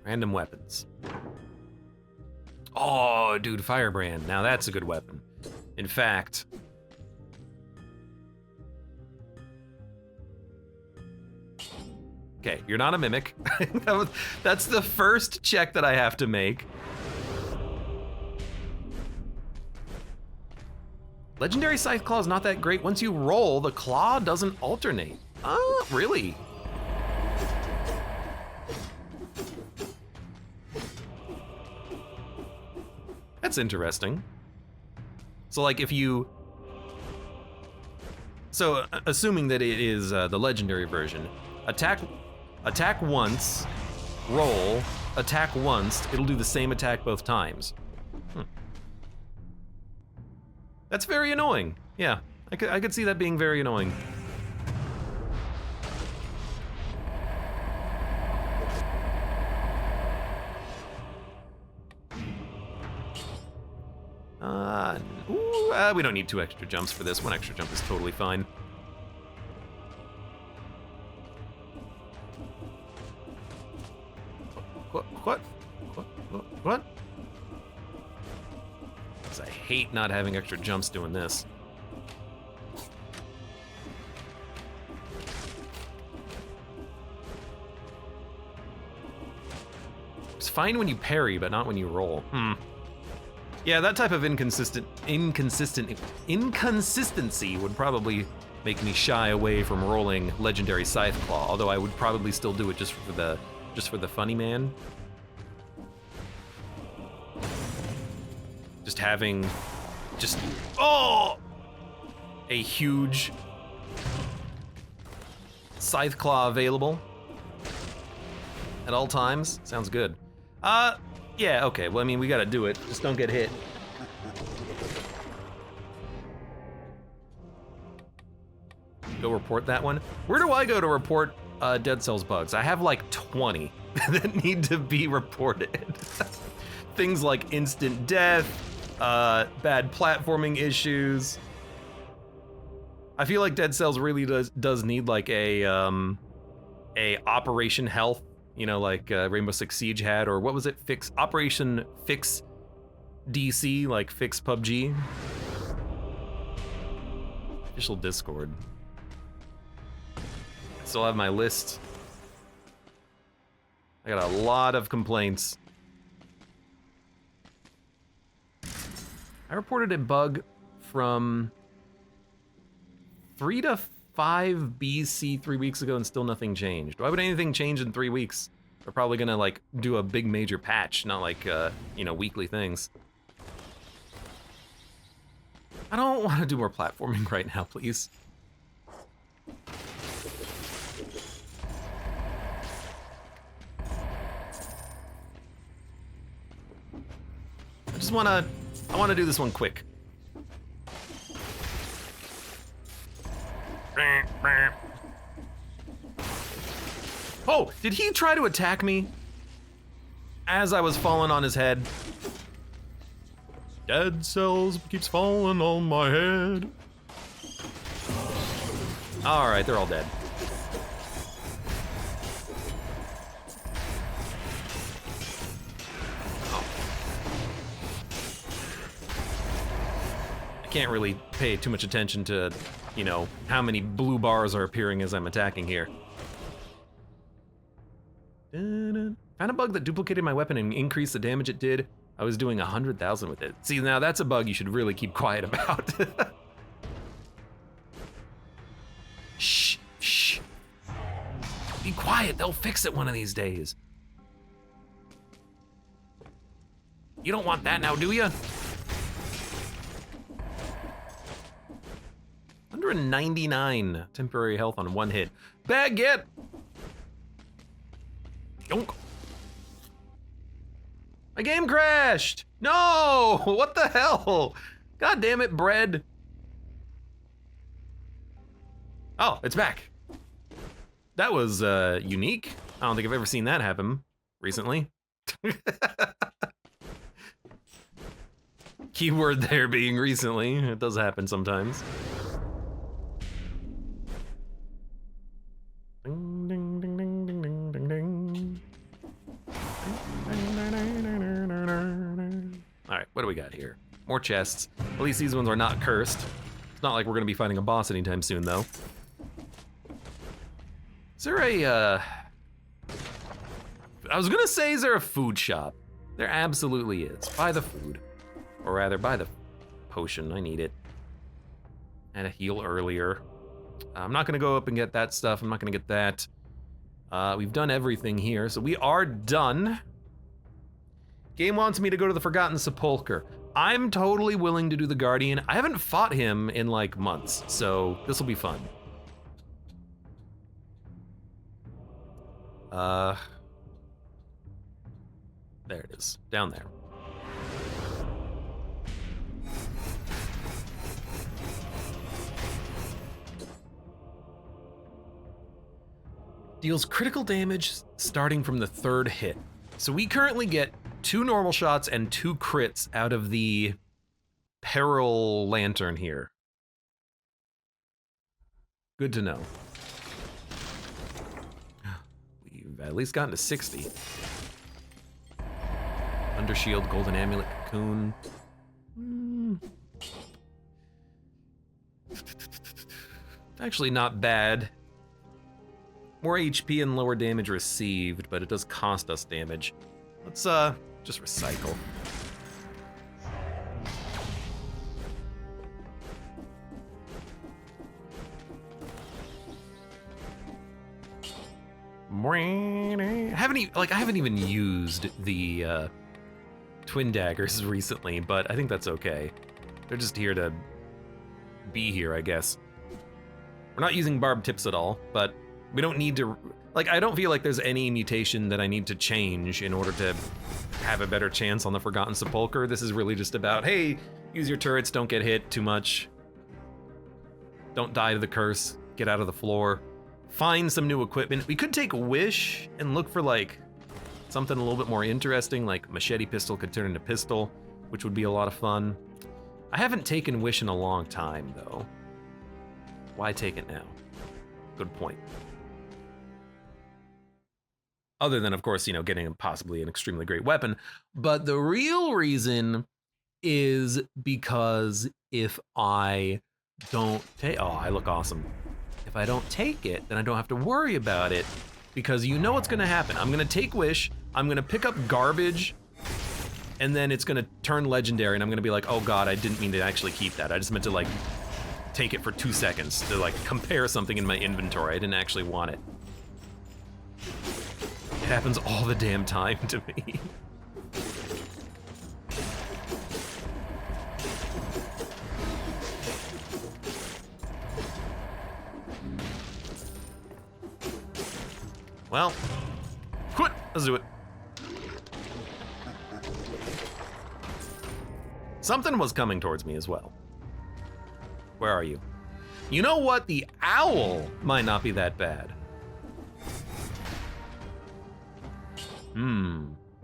Random weapons. Oh, dude, Firebrand. Now that's a good weapon. In fact, okay, you're not a mimic. That's the first check that I have to make. Legendary Scythe Claw is not that great. Once you roll, the claw doesn't alternate. Oh, really? That's interesting. So like if you, so assuming that it is the legendary version, attack once, roll, attack once, it'll do the same attack both times. That's very annoying. Yeah, I could see that being very annoying. We don't need 2 extra jumps for this. 1 extra jump is totally fine. What? 'Cause I hate not having extra jumps doing this. It's fine when you parry, but not when you roll. Yeah, that type of inconsistency would probably make me shy away from rolling Legendary Scythe Claw, although I would probably still do it just for the funny man. Just having a huge Scythe Claw available at all times. Sounds good. Yeah, okay, well, I mean, we gotta do it. Just don't get hit. Go report that one. Where do I go to report Dead Cells bugs? I have like 20 that need to be reported. Things like instant death, bad platforming issues. I feel like Dead Cells really does need like a Operation Health, you know, like Rainbow Six Siege had, or what was it? Operation Fix DC, like Fix PUBG. Official Discord. I still have my list. I got a lot of complaints. I reported a bug from 3 to 5 BC 3 weeks ago and still nothing changed. Why would anything change in 3 weeks? They're probably gonna like do a big major patch, not like you know, weekly things. I don't want to do more platforming right now, please. I wanna do this one quick. Oh, did he try to attack me as I was falling on his head? Dead Cells keeps falling on my head. All right, they're all dead. Oh. I can't really pay too much attention to, you know, how many blue bars are appearing as I'm attacking here. Found a bug that duplicated my weapon and increased the damage it did. I was doing 100,000 with it. See, now that's a bug you should really keep quiet about. Shh, shh. Be quiet, they'll fix it one of these days. You don't want that now, do ya? 199 temporary health on 1 hit. Baguette! Yonk. My game crashed! No! What the hell? God damn it, bread. Oh, it's back. That was unique. I don't think I've ever seen that happen recently. Keyword there being recently. It does happen sometimes. Ding, ding, ding, ding, ding, ding, ding, ding. All right, what do we got here? More chests. At least these ones are not cursed. It's not like we're gonna be fighting a boss anytime soon, though. Is there a, I was gonna say, is there a food shop? There absolutely is. Buy the food. Or rather, buy the potion, I need it. And a heal earlier. I'm not gonna go up and get that stuff, I'm not gonna get that. We've done everything here, so we are done. Game wants me to go to the Forgotten Sepulchre. I'm totally willing to do the Guardian. I haven't fought him in like months, so this will be fun. There it is, down there. Deals critical damage starting from the 3rd hit. So we currently get 2 normal shots and 2 crits out of the Peril Lantern here. Good to know. We've at least gotten to 60. Undershield, Golden Amulet, Cocoon. Actually not bad. More HP and lower damage received, but it does cost us damage. Let's just recycle. I haven't even used the twin daggers recently, but I think that's okay. They're just here to be here, I guess. We're not using barbed tips at all, but we don't need to, like, I don't feel like there's any mutation that I need to change in order to have a better chance on the Forgotten Sepulchre. This is really just about, hey, use your turrets, don't get hit too much. Don't die to the curse, get out of the floor. Find some new equipment. We could take Wish and look for like something a little bit more interesting, like machete pistol could turn into pistol, which would be a lot of fun. I haven't taken Wish in a long time though. Why take it now? Good point. Other than, of course, you know, getting possibly an extremely great weapon. But the real reason is because if I don't take, oh, I look awesome. If I don't take it, then I don't have to worry about it because you know what's gonna happen. I'm gonna take Wish, I'm gonna pick up garbage, and then it's gonna turn legendary and I'm gonna be like, oh God, I didn't mean to actually keep that. I just meant to like take it for 2 seconds to like compare something in my inventory. I didn't actually want it. It happens all the damn time to me. Well, quit. Let's do it. Something was coming towards me as well. Where are you? You know what? The owl might not be that bad.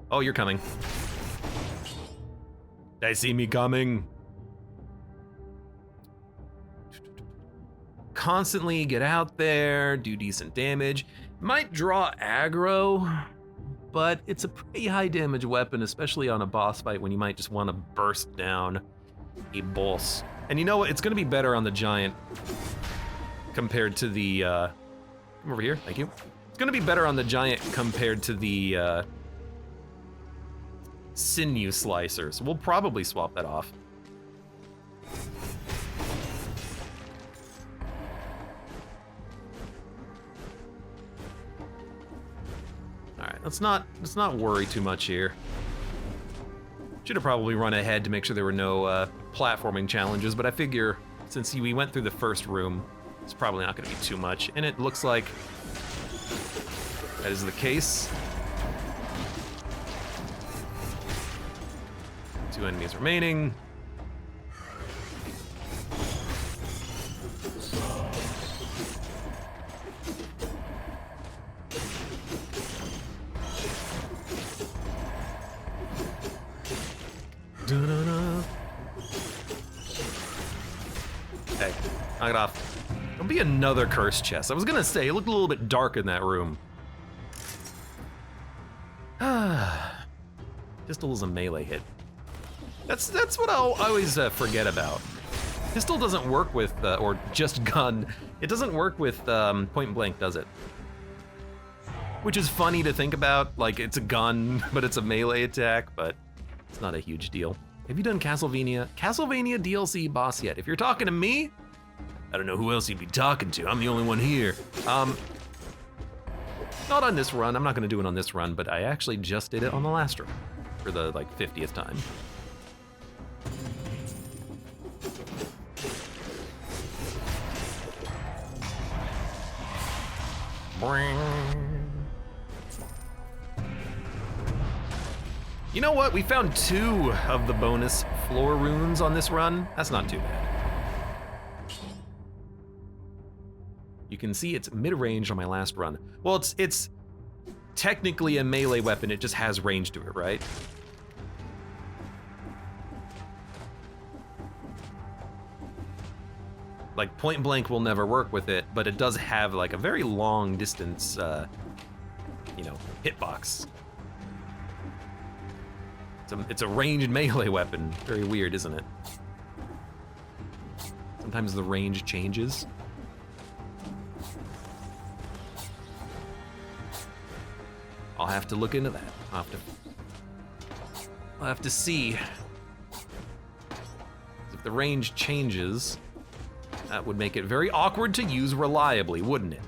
Oh, you're coming. They see me coming. Constantly get out there, do decent damage. Might draw aggro, but it's a pretty high damage weapon, especially on a boss fight when you might just want to burst down a boss. And you know what? It's going to be better on the giant compared to the, come over here, thank you. It's going to be better on the giant compared to the sinew slicers. We'll probably swap that off. Alright, let's not worry too much here. Should have probably run ahead to make sure there were no platforming challenges, but I figure since we went through the first room, it's probably not going to be too much. And it looks like that is the case. 2 enemies remaining. Da-da-da. Okay, knock it off. Don't be another cursed chest. I was gonna say, it looked a little bit dark in that room. Pistol is a melee hit. That's what I always forget about. Pistol doesn't work with, or just gun. It doesn't work with point blank, does it? Which is funny to think about, like it's a gun, but it's a melee attack, but it's not a huge deal. Have you done Castlevania DLC boss yet? If you're talking to me, I don't know who else you'd be talking to. I'm the only one here. Not on this run. I'm not gonna do it on this run, but I actually just did it on the last run for the like 50th time. You know what? We found 2 of the bonus floor runes on this run. That's not too bad. You can see it's mid-range on my last run. Well, it's technically a melee weapon, it just has range to it, right? Like point blank will never work with it, but it does have like a very long distance, you know, hitbox. It's a ranged melee weapon. Very weird, isn't it? Sometimes the range changes. I'll have to look into that. I'll have to see. If the range changes, that would make it very awkward to use reliably, wouldn't it?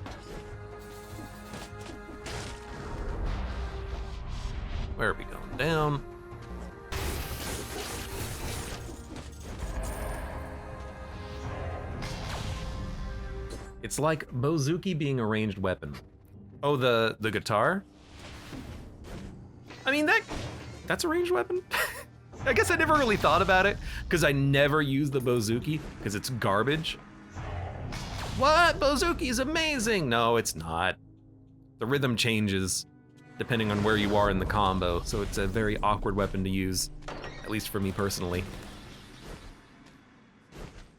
Where are we going? Down. It's like Bozuki being a ranged weapon. Oh, the guitar? I mean, that's a ranged weapon? I guess I never really thought about it, because I never use the Bozuki, because it's garbage. What? Bozuki is amazing! No, it's not. The rhythm changes depending on where you are in the combo, so it's a very awkward weapon to use, at least for me personally.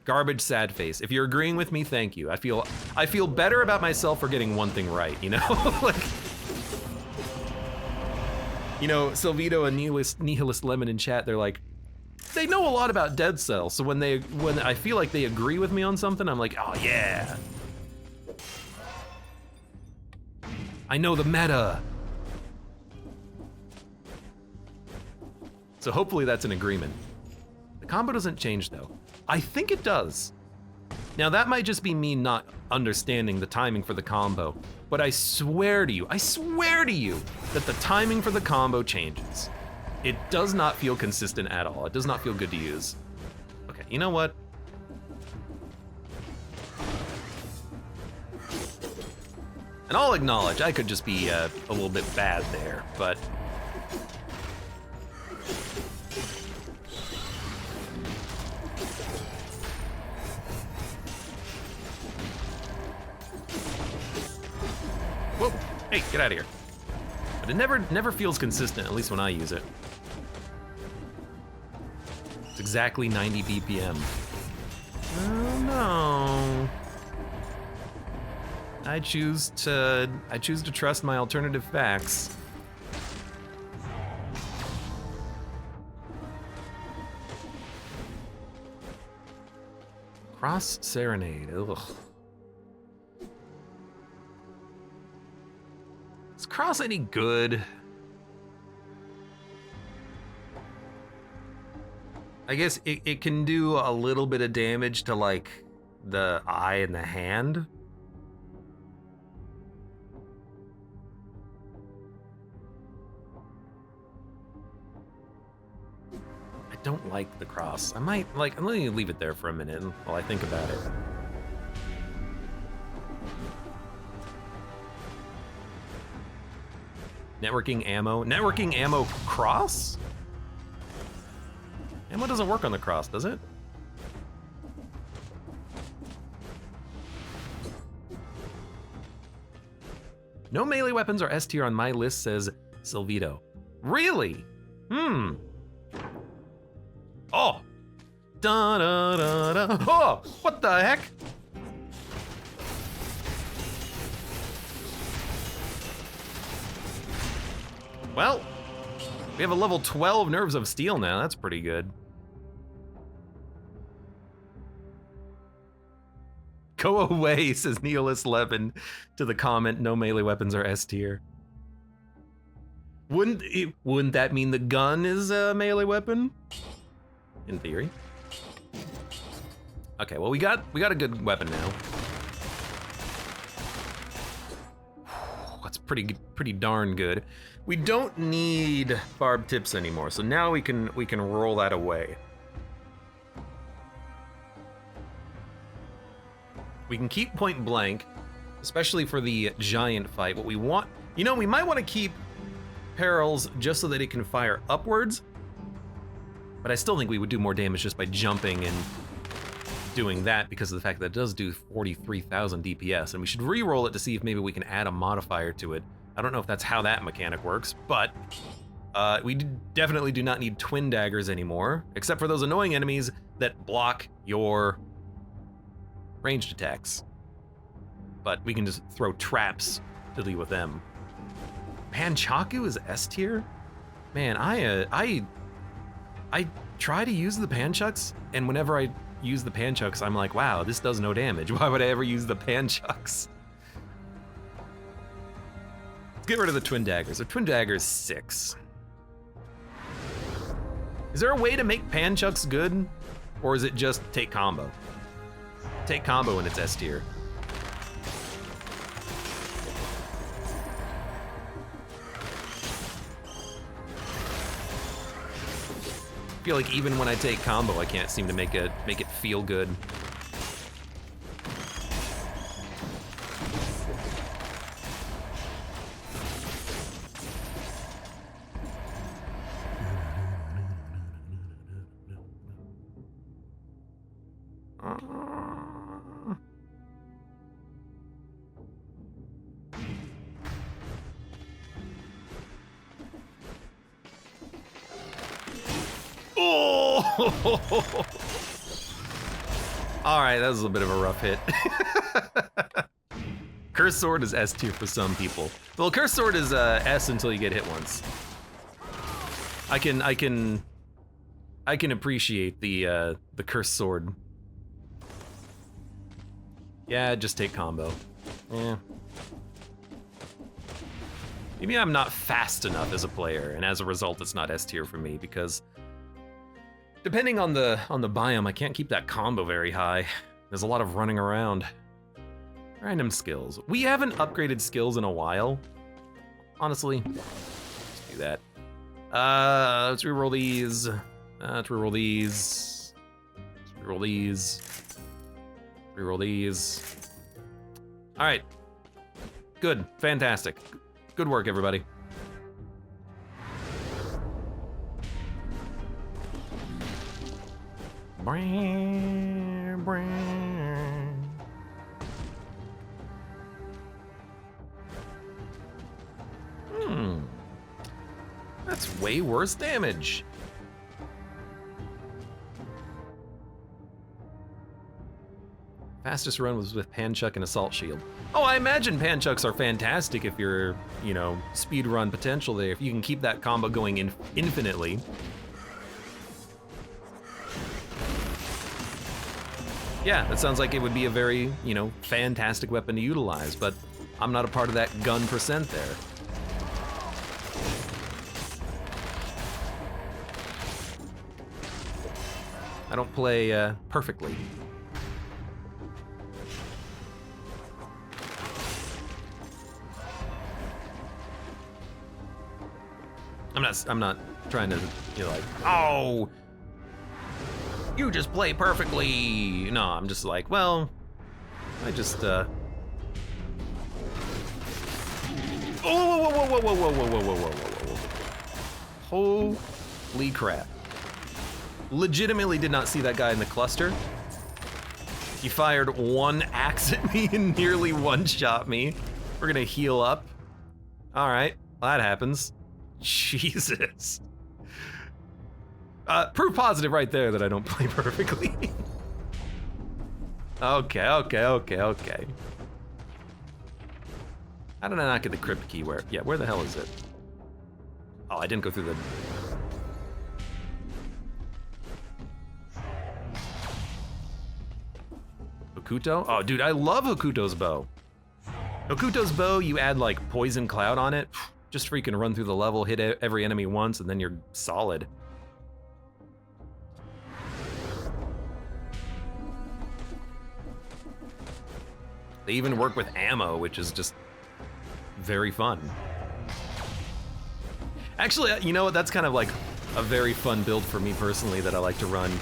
Garbage, sad face. If you're agreeing with me, thank you. I feel better about myself for getting one thing right, you know? Like, you know, Silvito and Nihilist Lemon in chat, they're like, they know a lot about Dead Cells, so when I feel like they agree with me on something, I'm like, oh yeah. I know the meta. So hopefully that's an agreement. The combo doesn't change though. I think it does. Now that might just be me not understanding the timing for the combo, but I swear to you that the timing for the combo changes. It does not feel consistent at all. It does not feel good to use. Okay, you know what? And I'll acknowledge, I could just be a little bit bad there, but whoa, hey, get out of here. But it never feels consistent, at least when I use it. It's exactly 90 BPM. Oh no. I choose to trust my alternative facts. Cross Serenade, ugh. Is Cross any good? I guess it can do a little bit of damage to like the eye and the hand. I don't like the cross. I might like, I'm gonna leave it there for a minute while I think about it. Networking ammo cross? Ammo doesn't work on the cross, does it? No melee weapons are S tier on my list, says Silvito. Really? Oh! Da da da da. Oh! What the heck? Well, we have a level 12 Nerves of Steel now. That's pretty good. Go away, says Nihilist11 to the comment, no melee weapons are S tier. Wouldn't that mean the gun is a melee weapon? In theory. Okay, well we got a good weapon now. That's pretty darn good. We don't need barb tips anymore, so now we can roll that away. We can keep point blank, especially for the giant fight. What we want, you know, we might want to keep Perils just so that it can fire upwards, but I still think we would do more damage just by jumping and doing that because of the fact that it does do 43,000 DPS, and we should re-roll it to see if maybe we can add a modifier to it. I don't know if that's how that mechanic works, but we definitely do not need twin daggers anymore, except for those annoying enemies that block your ranged attacks. But we can just throw traps to deal with them. Panchaku is S tier? Man, I try to use the Panchucks, and whenever I use the Panchucks, I'm like, wow, this does no damage. Why would I ever use the Panchucks? Let's get rid of the Twin Daggers. The Twin Daggers 6. Is there a way to make Panchucks good? Or is it just take combo? Take combo and it's S tier. I feel like even when I take combo, I can't seem to make it feel good. All right, that was a bit of a rough hit. Curse Sword is S tier for some people. Well, Curse Sword is S until you get hit once. I can appreciate the Curse Sword. Yeah, just take combo. Yeah. Maybe I'm not fast enough as a player, and as a result, it's not S tier for me because depending on the biome, I can't keep that combo very high. There's a lot of running around. Random skills. We haven't upgraded skills in a while, honestly. Let's do that. Let's reroll these. Let's reroll these. Let's reroll these. Reroll these. All right. Good. Fantastic. Good work, everybody. That's way worse damage. Fastest run was with Panchuck and Assault Shield. Oh, I imagine Panchucks are fantastic if you're, you know, speed run potential there. If you can keep that combo going infinitely. Yeah, that sounds like it would be a very, you know, fantastic weapon to utilize, but I'm not a part of that gun percent there. I don't play perfectly. I'm not trying to, you know, like, oh, you just play perfectly. No, I'm just like, well, I just, oh, whoa, whoa, whoa, whoa, whoa, whoa, whoa, whoa, whoa, whoa, whoa, whoa. Holy crap. Legitimately did not see that guy in the cluster. He fired one axe at me and nearly one-shot me. We're gonna heal up. All right, well, that happens. Jesus. Proof positive right there that I don't play perfectly. Okay. How did I not get the crypt key? Where the hell is it? Oh, I didn't go through the... Hokuto? Oh, dude, I love Hokuto's bow. Hokuto's bow, you add like poison cloud on it, just freaking run through the level, hit every enemy once, and then you're solid. They even work with ammo, which is just very fun. Actually, you know what? That's kind of like a very fun build for me personally that I like to run.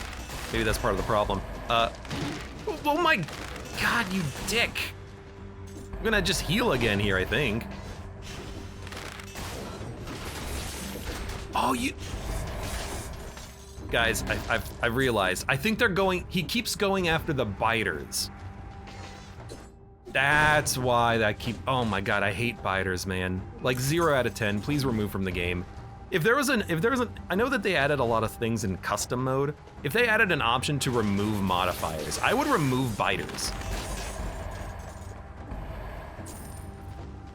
Maybe that's part of the problem. Oh my God, you dick. I'm gonna just heal again here, I think. Oh, you... Guys, I've realized. I think they're going... He keeps going after the biters. That's why that keep... Oh my God, I hate biters, man. Like 0 out of 10, please remove from the game. If there was an... I know that they added a lot of things in custom mode. If they added an option to remove modifiers, I would remove biters.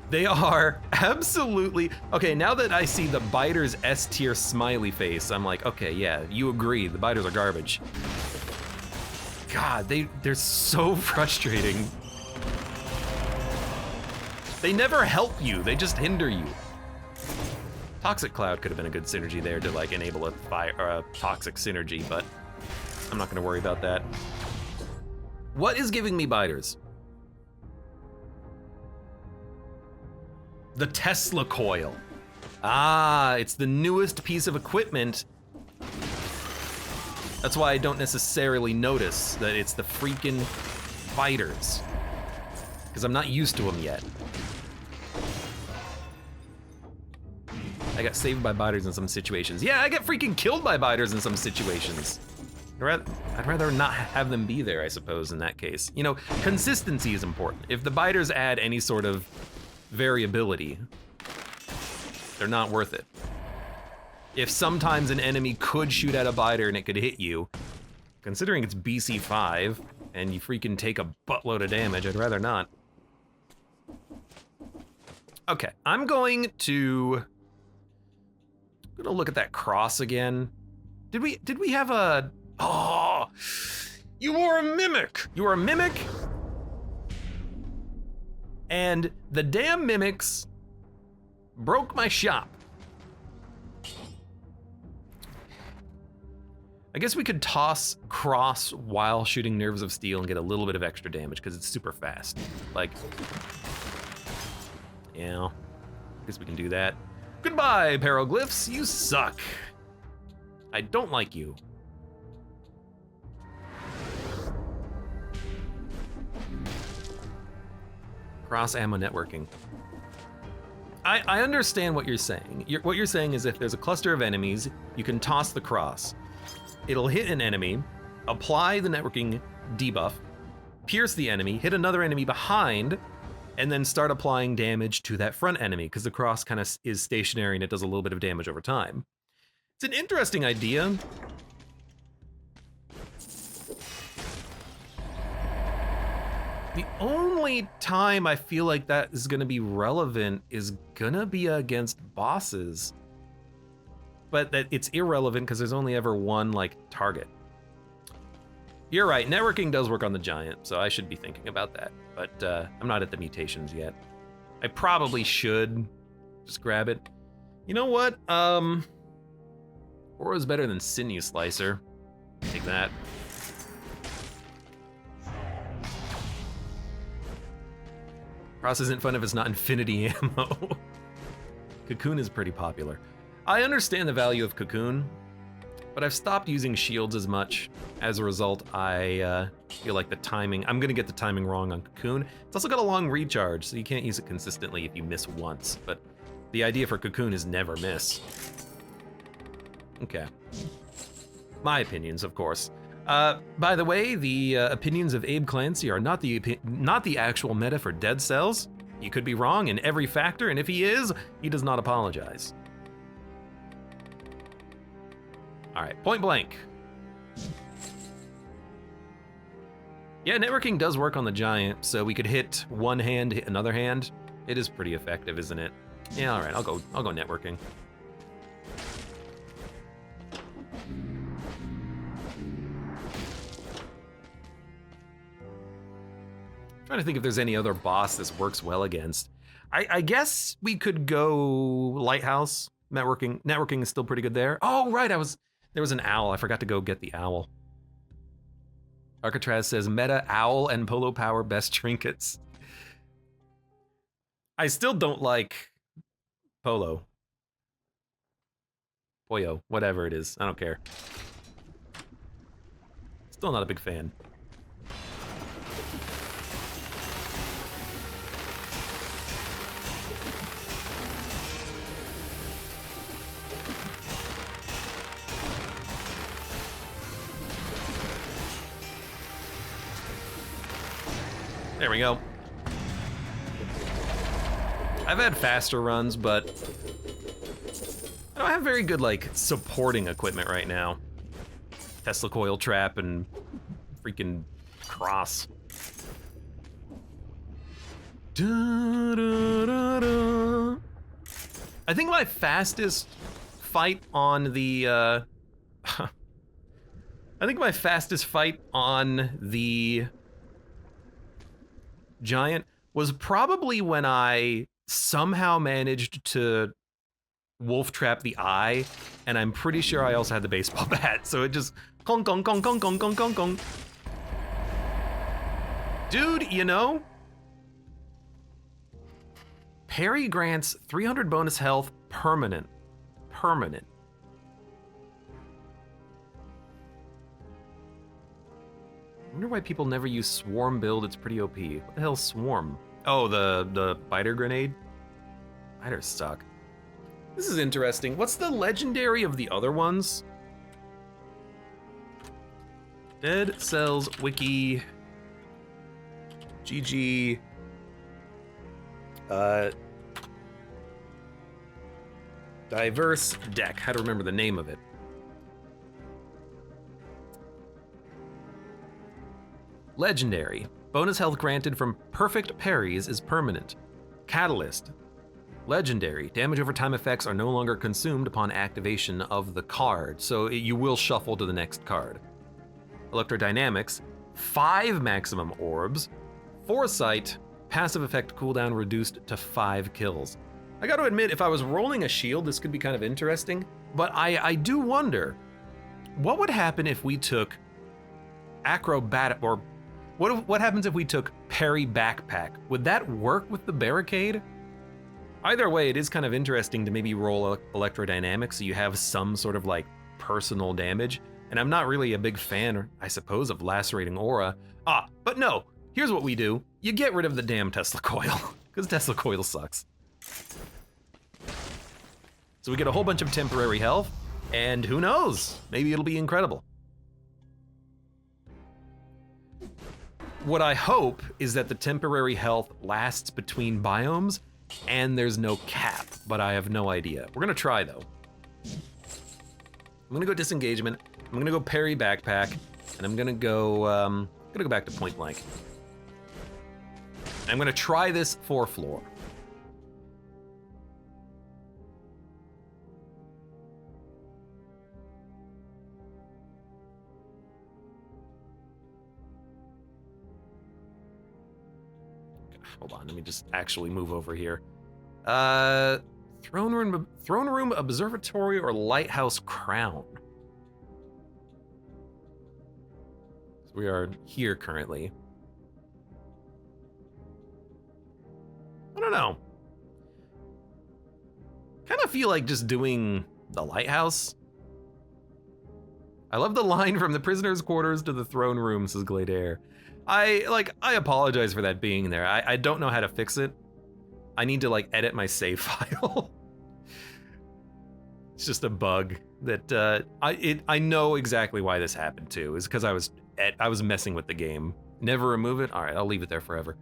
They are absolutely... Okay, now that I see the biters S tier smiley face, I'm like, okay, yeah, you agree, the biters are garbage. God, they're so frustrating. They never help you, they just hinder you. Toxic Cloud could have been a good synergy there to like enable a fire or a toxic synergy, but I'm not gonna worry about that. What is giving me biters? The Tesla coil. Ah, it's the newest piece of equipment. That's why I don't necessarily notice that it's the freaking biters, because I'm not used to them yet. I got saved by biters in some situations. Yeah, I get freaking killed by biters in some situations. I'd rather not have them be there, I suppose, in that case. You know, consistency is important. If the biters add any sort of variability, they're not worth it. If sometimes an enemy could shoot at a biter and it could hit you, considering it's BC5 and you freaking take a buttload of damage, I'd rather not. Okay, I'm gonna look at that cross again. Did we have a... Oh, you were a mimic. You were a mimic. And the damn mimics broke my shop. I guess we could toss cross while shooting Nerves of Steel and get a little bit of extra damage because it's super fast. Like, yeah, I guess we can do that. Goodbye, Peroglyphs, you suck. I don't like you. Cross ammo networking. I understand what you're saying. What you're saying is if there's a cluster of enemies, you can toss the cross. It'll hit an enemy, apply the networking debuff, pierce the enemy, hit another enemy behind, and then start applying damage to that front enemy, because the cross kind of is stationary and it does a little bit of damage over time. It's an interesting idea. The only time I feel like that is gonna be relevant is gonna be against bosses. But that it's irrelevant because there's only ever one like target. You're right, networking does work on the giant, so I should be thinking about that. But I'm not at the mutations yet. I probably should just grab it. You know what? Aura's better than Sinew Slicer. Take that. Cross isn't fun if it's not infinity ammo. Cocoon is pretty popular. I understand the value of Cocoon, but I've stopped using shields as much. As a result, I feel like the timing, I'm gonna get the timing wrong on Cocoon. It's also got a long recharge, so you can't use it consistently if you miss once, but the idea for Cocoon is never miss. Okay. My opinions, of course. By the way, the opinions of Abe Clancy are not the actual meta for Dead Cells. He could be wrong in every factor, and if he is, he does not apologize. All right, point blank. Yeah, networking does work on the giant, so we could hit one hand, hit another hand. It is pretty effective, isn't it? Yeah, all right, I'll go networking. Trying to think if there's any other boss this works well against. I guess we could go lighthouse. Networking is still pretty good there. Oh, right, there was an owl. I forgot to go get the owl. Arcatraz says meta owl and polo power best trinkets. I still don't like polo. Poyo, whatever it is. I don't care. Still not a big fan. There we go. I've had faster runs, but I don't have very good, like, supporting equipment right now. Tesla coil trap and freaking cross. Da, da, da, da. I think my fastest fight on the, I think my fastest fight on the giant was probably when I somehow managed to wolf trap the eye, and I'm pretty sure I also had the baseball bat, so it just kong kong kong kong kong kong kong kong. Dude, you know, parry grants 300 bonus health permanent. Permanent. I wonder why people never use swarm build. It's pretty OP. What the hell's swarm? Oh, the biter grenade? Biters suck. This is interesting. What's the legendary of the other ones? Dead Cells Wiki. GG. Diverse deck. How to remember the name of it. Legendary. Bonus health granted from perfect parries is permanent. Catalyst. Legendary. Damage over time effects are no longer consumed upon activation of the card, so you will shuffle to the next card. Electrodynamics. 5 maximum orbs. Foresight. Passive effect cooldown reduced to 5 kills. I gotta admit, if I was rolling a shield, this could be kind of interesting, but I do wonder, what would happen if we took acrobatic, or what happens if we took parry backpack? Would that work with the barricade? Either way, it is kind of interesting to maybe roll electrodynamics so you have some sort of like personal damage. And I'm not really a big fan, I suppose, of lacerating aura. But no, here's what we do. You get rid of the damn Tesla coil, because Tesla coil sucks. So we get a whole bunch of temporary health, and who knows, maybe it'll be incredible. What I hope is that the temporary health lasts between biomes and there's no cap, but I have no idea. We're gonna try though. I'm gonna go disengagement, I'm gonna go parry backpack, and I'm gonna go back to point blank. I'm gonna try this 4th floor. Hold on, let me just actually move over here. Throne room, observatory, or lighthouse crown. So we are here currently. I don't know. Kind of feel like just doing the lighthouse. I love the line from the prisoner's quarters to the throne room, says Gladair. I apologize for that being there. I don't know how to fix it. I need to like edit my save file. It's just a bug that I know exactly why this happened too. Is because I was messing with the game. Never remove it. All right, I'll leave it there forever.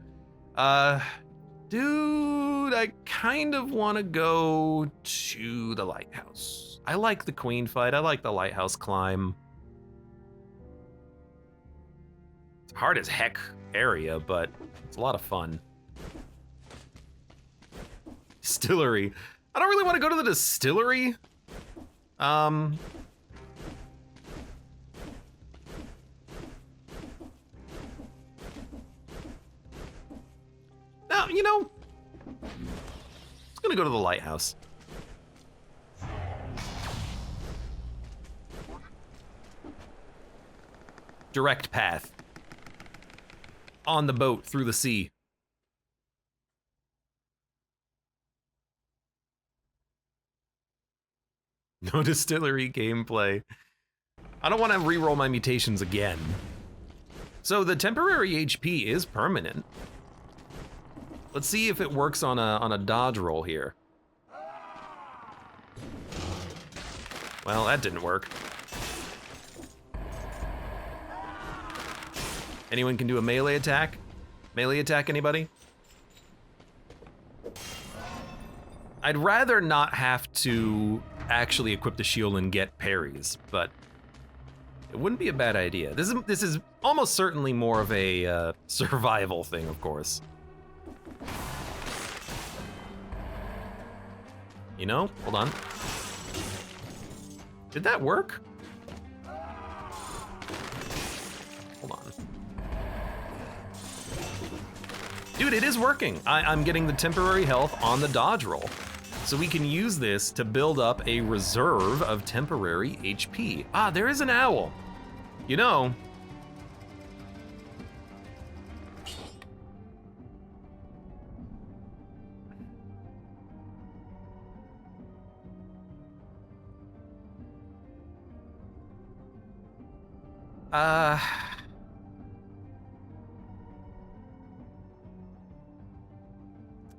Dude, food, I kind of want to go to the lighthouse. I like the queen fight. I like the lighthouse climb. It's hard as heck area, but it's a lot of fun. Distillery. I don't really want to go to the distillery. Now, you know, it's gonna go to the lighthouse. Direct path. On the boat through the sea. No distillery gameplay. I don't want to re-roll my mutations again. So the temporary HP is permanent. Let's see if it works on a dodge roll here. Well, that didn't work. Anyone can do a melee attack? Melee attack, anybody? I'd rather not have to actually equip the shield and get parries, but it wouldn't be a bad idea. This is almost certainly more of a survival thing, of course. You know, hold on. Did that work? Hold on. Dude, it is working. I'm getting the temporary health on the dodge roll. So we can use this to build up a reserve of temporary HP. Ah, there is an owl. You know,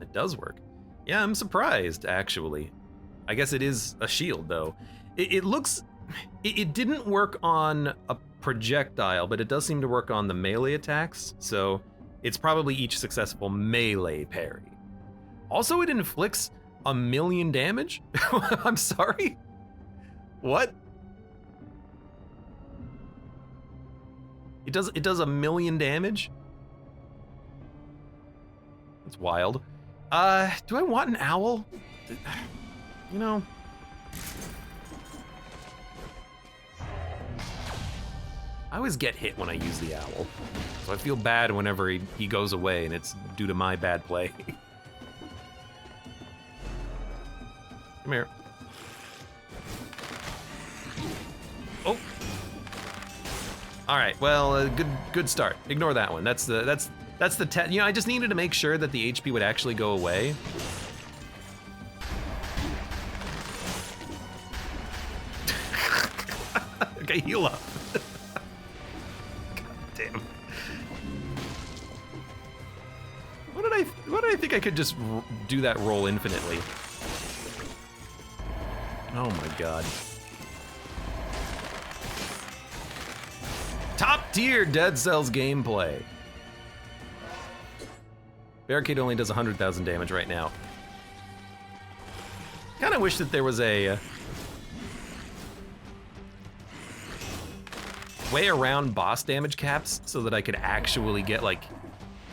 it does work. Yeah, I'm surprised, actually. I guess it is a shield, though. It looks... It didn't work on a projectile, but it does seem to work on the melee attacks, so it's probably each successful melee parry. Also, it inflicts 1,000,000 damage? I'm sorry? What? It does 1,000,000 damage? That's wild. Do I want an owl? You know... I always get hit when I use the owl, so I feel bad whenever he goes away, and it's due to my bad play. Come here. Oh. All right. Well, good start. Ignore that one. That's the you know, I just needed to make sure that the HP would actually go away. Okay, heal up. Damn. What did I think I could just do that roll infinitely? Oh my god. Top tier Dead Cells gameplay. Barricade only does 100,000 damage right now. Kinda wish that there was a way around boss damage caps so that I could actually get like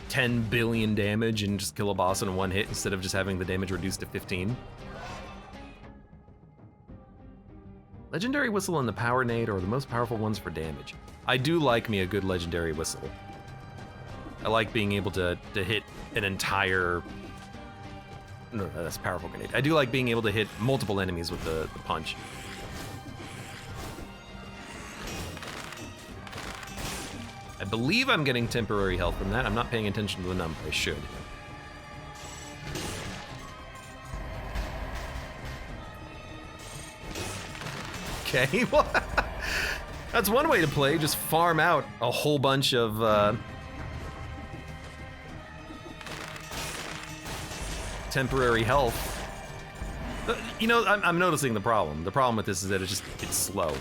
10 billion damage and just kill a boss in one hit instead of just having the damage reduced to 15. Legendary Whistle and the Power Nade are the most powerful ones for damage. I do like me a good Legendary Whistle. I like being able to hit an entire... No, that's a powerful grenade. I do like being able to hit multiple enemies with the punch. I believe I'm getting temporary health from that. I'm not paying attention to the number. I should. Okay, well, that's one way to play. Just farm out a whole bunch of temporary health. You know, I'm noticing the problem. The problem with this is that it's slow.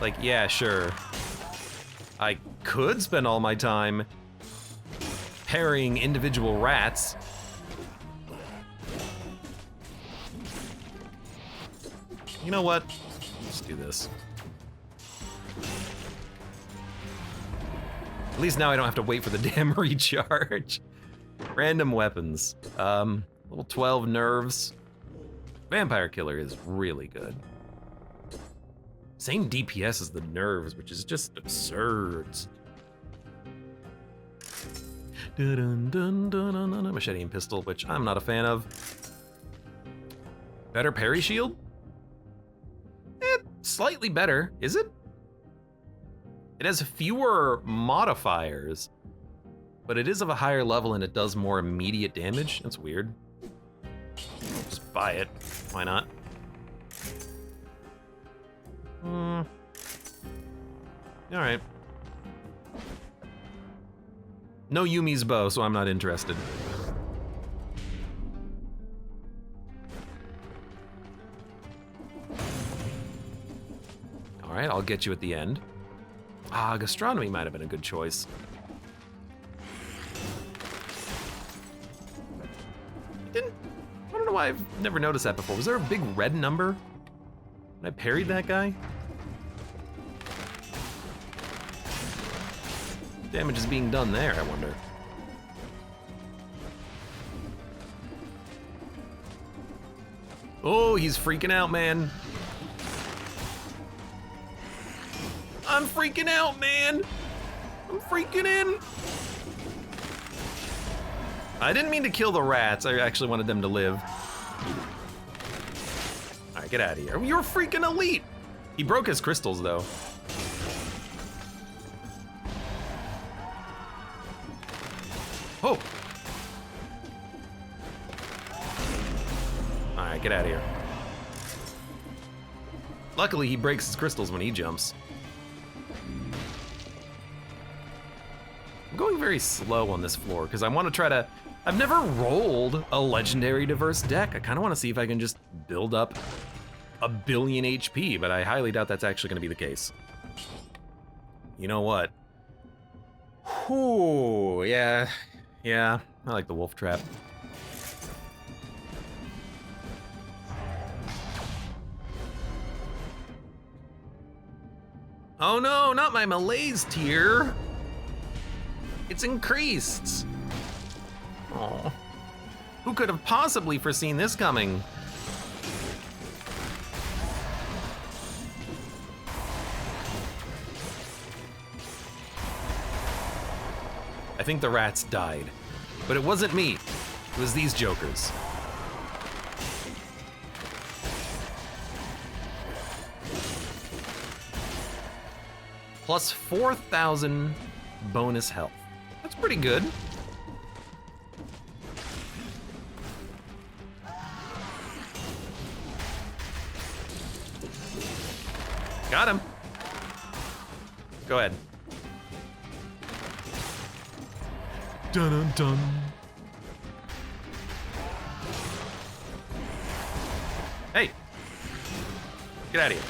Like, yeah, sure. I could spend all my time parrying individual rats. You know what? Let's do this. At least now I don't have to wait for the damn recharge. Random weapons. Level 12 nerves. Vampire Killer is really good. Same DPS as the nerves, which is just absurd. Machete and pistol, which I'm not a fan of. Better parry shield? Slightly better, is it? It has fewer modifiers, but it is of a higher level and it does more immediate damage. That's weird. Just buy it. Why not? All right. No Yumi's bow, so I'm not interested. All right, I'll get you at the end. Ah, gastronomy might have been a good choice. I don't know why I've never noticed that before. Was there a big red number when I parried that guy? Damage is being done there, I wonder. Oh, he's freaking out, man. I'm freaking out, man. I'm freaking in. I didn't mean to kill the rats. I actually wanted them to live. All right, get out of here. You're freaking elite. He broke his crystals, though. Oh. All right, get out of here. Luckily, he breaks his crystals when he jumps. I'm going very slow on this floor because I want to try to... I've never rolled a legendary diverse deck. I kind of want to see if I can just build up a billion HP, but I highly doubt that's actually going to be the case. You know what? Whew, yeah, I like the wolf trap. Oh no, not my malaise tier. It's increased. Oh, who could have possibly foreseen this coming? I think the rats died, but it wasn't me. It was these jokers. Plus 4,000 bonus health. That's pretty good. Got him. Go ahead. Dun dun dun. Hey! Get out of here.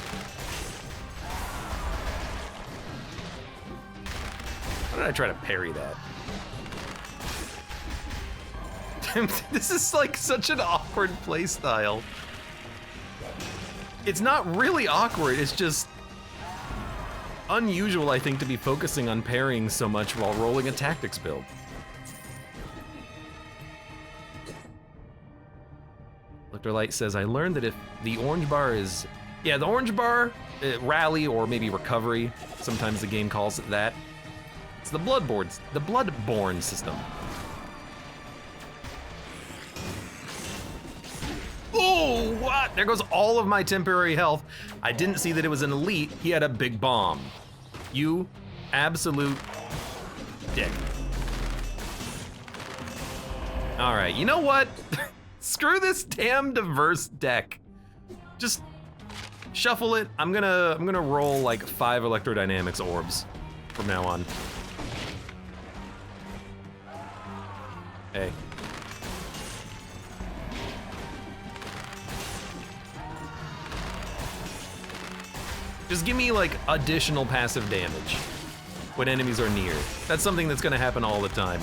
Why did I try to parry that? This is like such an awkward playstyle. It's not really awkward, it's just unusual, I think, to be focusing on parrying so much while rolling a tactics build. Electro says, I learned that if the orange bar is... Yeah, the orange bar, rally, or maybe recovery, sometimes the game calls it that. It's the Bloodborne system. Oh, what? There goes all of my temporary health. I didn't see that it was an elite. He had a big bomb. You absolute dick. All right, you know what? Screw this damn diverse deck. Just shuffle it. I'm gonna roll like 5 electrodynamics orbs from now on. Hey. Just give me like additional passive damage when enemies are near. That's something that's gonna happen all the time.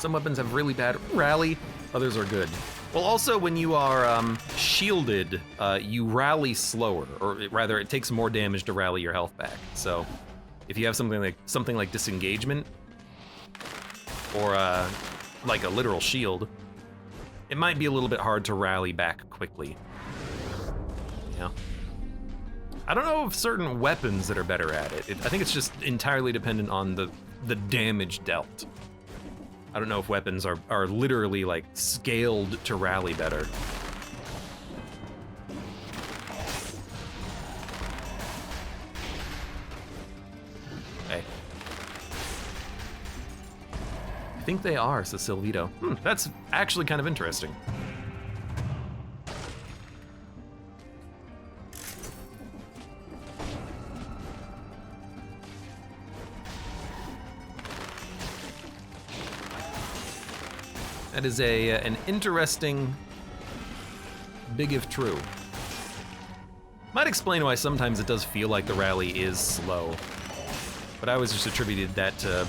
Some weapons have really bad rally, others are good. Well, also when you are shielded, you rally slower, or rather it takes more damage to rally your health back. So if you have something like disengagement, or like a literal shield, it might be a little bit hard to rally back quickly. Yeah. I don't know of certain weapons that are better at it. I think it's just entirely dependent on the damage dealt. I don't know if weapons are literally like scaled to rally better. Okay. I think they are, says Silvito. That's actually kind of interesting. That is an interesting, big if true. Might explain why sometimes it does feel like the rally is slow, but I always just attributed that to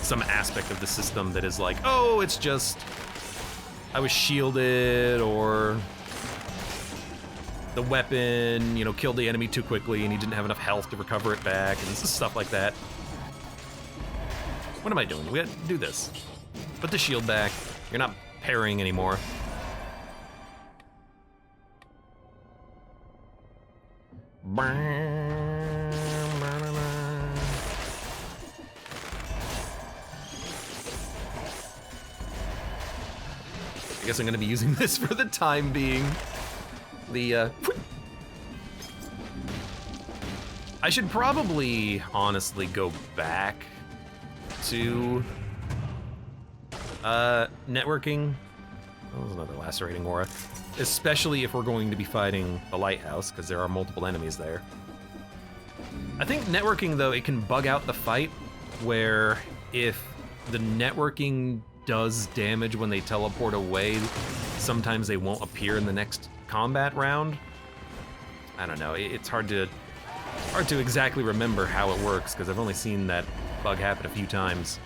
some aspect of the system that is like, oh, it's just, I was shielded, or the weapon, you know, killed the enemy too quickly and he didn't have enough health to recover it back, and stuff like that. What am I doing? We gotta do this. Put the shield back. You're not parrying anymore. I guess I'm gonna be using this for the time being. I should probably honestly go back to networking. That was another lacerating aura. Especially if we're going to be fighting the lighthouse, because there are multiple enemies there. I think networking, though, it can bug out the fight, where if the networking does damage when they teleport away, sometimes they won't appear in the next combat round. I don't know, it's hard to exactly remember how it works, because I've only seen that bug happen a few times.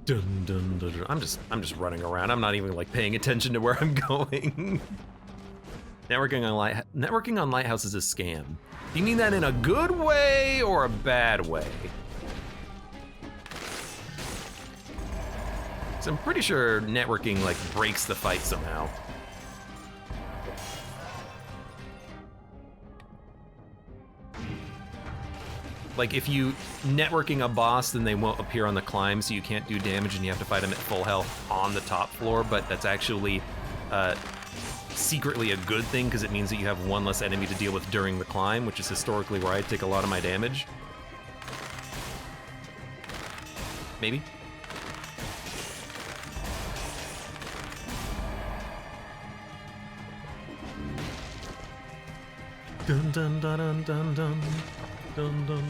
Dun, dun, dun, dun. I'm just running around. I'm not even like paying attention to where I'm going. Networking on Lighthouse is a scam. Do you mean that in a good way or a bad way? So I'm pretty sure networking like breaks the fight somehow. Like if you networking a boss, then they won't appear on the climb, so you can't do damage and you have to fight them at full health on the top floor, but that's actually secretly a good thing, because it means that you have one less enemy to deal with during the climb, which is historically where I take a lot of my damage. Maybe? Dun dun dun dun dun dun. Dun, dun.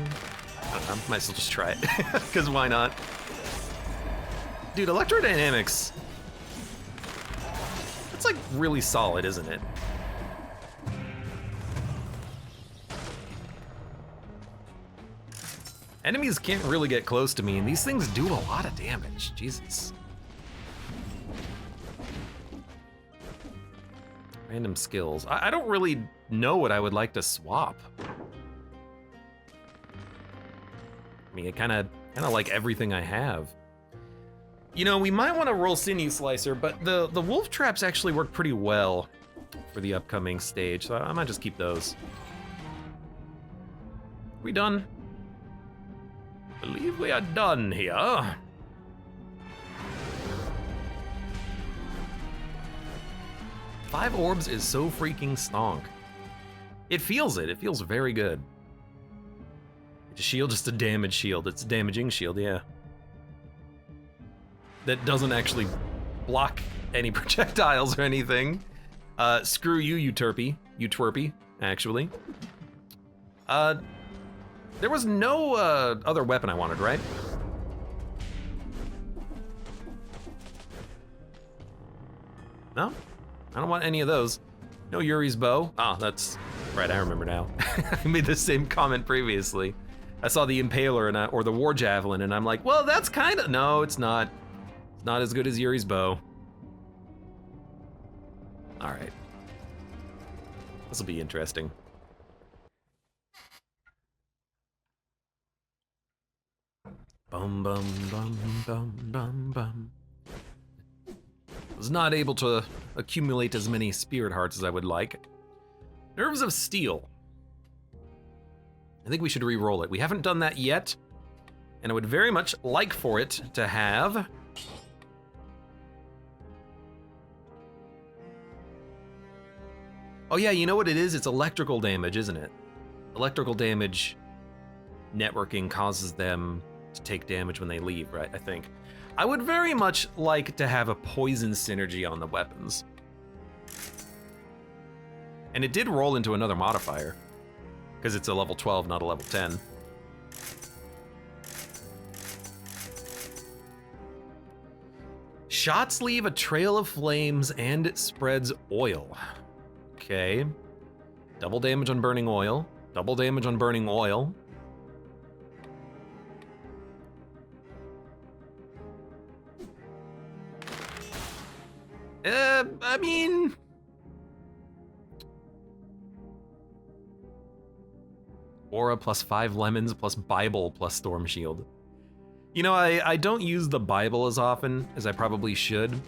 I don't know, might as well just try it, because why not? Dude, electrodynamics, it's like really solid, isn't it? Enemies can't really get close to me, and these things do a lot of damage, Jesus. Random skills. I don't really know what I would like to swap. I mean, I kind of like everything I have. You know, we might want to roll Sinew Slicer, but the wolf traps actually work pretty well for the upcoming stage, so I might just keep those. We done? I believe we are done here. Five orbs is so freaking stonk. It feels very good. Shield, just a damage shield. It's a damaging shield, yeah. That doesn't actually block any projectiles or anything. Screw you, you twerpy, actually. There was no other weapon I wanted, right? No? I don't want any of those. No Yuri's bow. Ah, that's right, I remember now. I made the same comment previously. I saw the Impaler and or the War Javelin, and I'm like, well, that's kind of... No, it's not. It's not as good as Yuri's bow. All right. This will be interesting. Bum, bum, bum, bum, bum, bum. Was not able to accumulate as many spirit hearts as I would like. Nerves of Steel. I think we should re-roll it. We haven't done that yet, and I would very much like for it to have... Oh yeah, you know what it is? It's electrical damage, isn't it? Electrical damage networking causes them to take damage when they leave, right? I think. I would very much like to have a poison synergy on the weapons. And it did roll into another modifier, because it's a level 12, not a level 10. Shots leave a trail of flames and it spreads oil. Okay. Double damage on burning oil. Double damage on burning oil. I mean... Aura plus 5 lemons plus Bible plus Storm Shield. You know, I don't use the Bible as often as I probably should.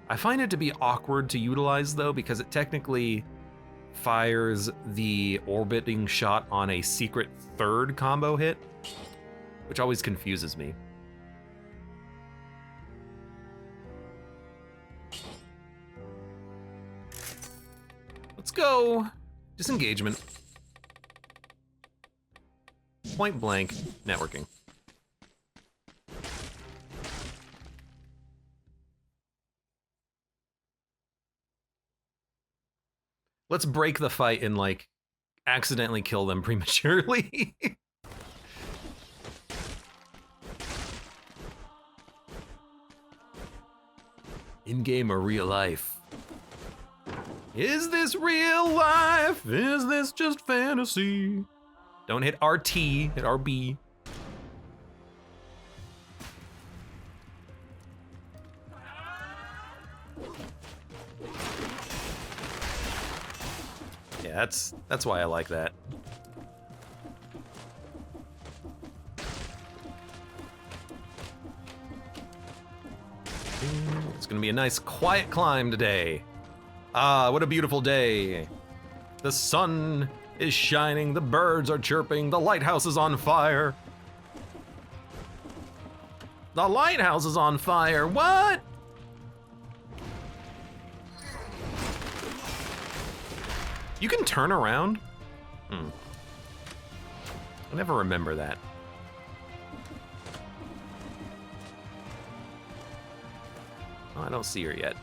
I find it to be awkward to utilize though, because it technically fires the orbiting shot on a secret third combo hit, which always confuses me. Let's go disengagement. Point blank networking. Let's break the fight and like accidentally kill them prematurely. In game or real life? Is this real life? Is this just fantasy? Don't hit RT, hit RB. Yeah, that's why I like that. It's gonna be a nice quiet climb today. Ah, what a beautiful day. The sun is shining, the birds are chirping, the lighthouse is on fire. The lighthouse is on fire, what? You can turn around? I never remember that. Oh, I don't see her yet.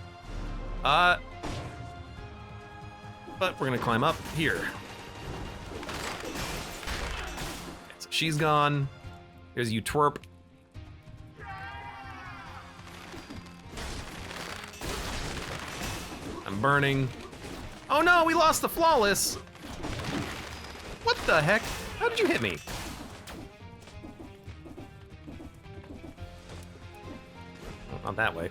But we're gonna climb up here. Okay, so she's gone. Here's you twerp. I'm burning. Oh no, we lost the flawless. What the heck? How did you hit me? Oh, not that way.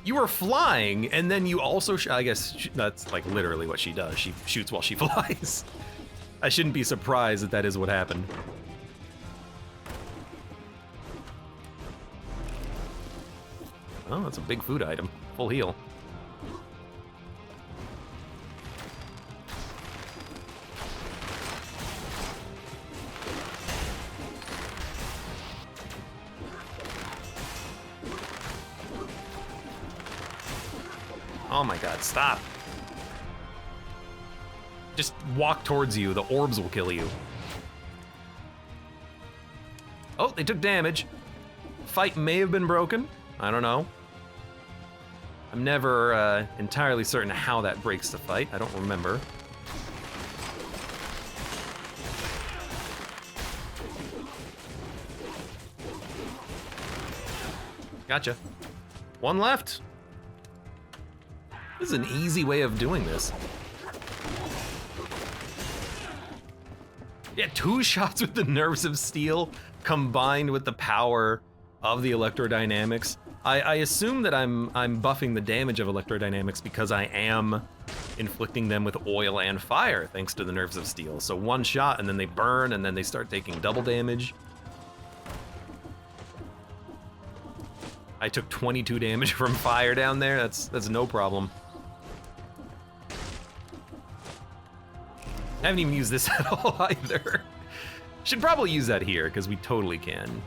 You were flying, and then you also, I guess that's like literally what she does. She shoots while she flies. I shouldn't be surprised that that is what happened. Oh, that's a big food item. Full heal. Oh my god, stop. Just walk towards you, the orbs will kill you. Oh, they took damage. Fight may have been broken. I don't know. I'm never entirely certain how that breaks the fight. I don't remember. Gotcha. One left. This is an easy way of doing this. Yeah, 2 shots with the nerves of steel combined with the power of the electrodynamics. I assume that I'm buffing the damage of electrodynamics because I am inflicting them with oil and fire thanks to the nerves of steel. So 1 shot and then they burn and then they start taking double damage. I took 22 damage from fire down there. That's no problem. I haven't even used this at all either. Should probably use that here because we totally can.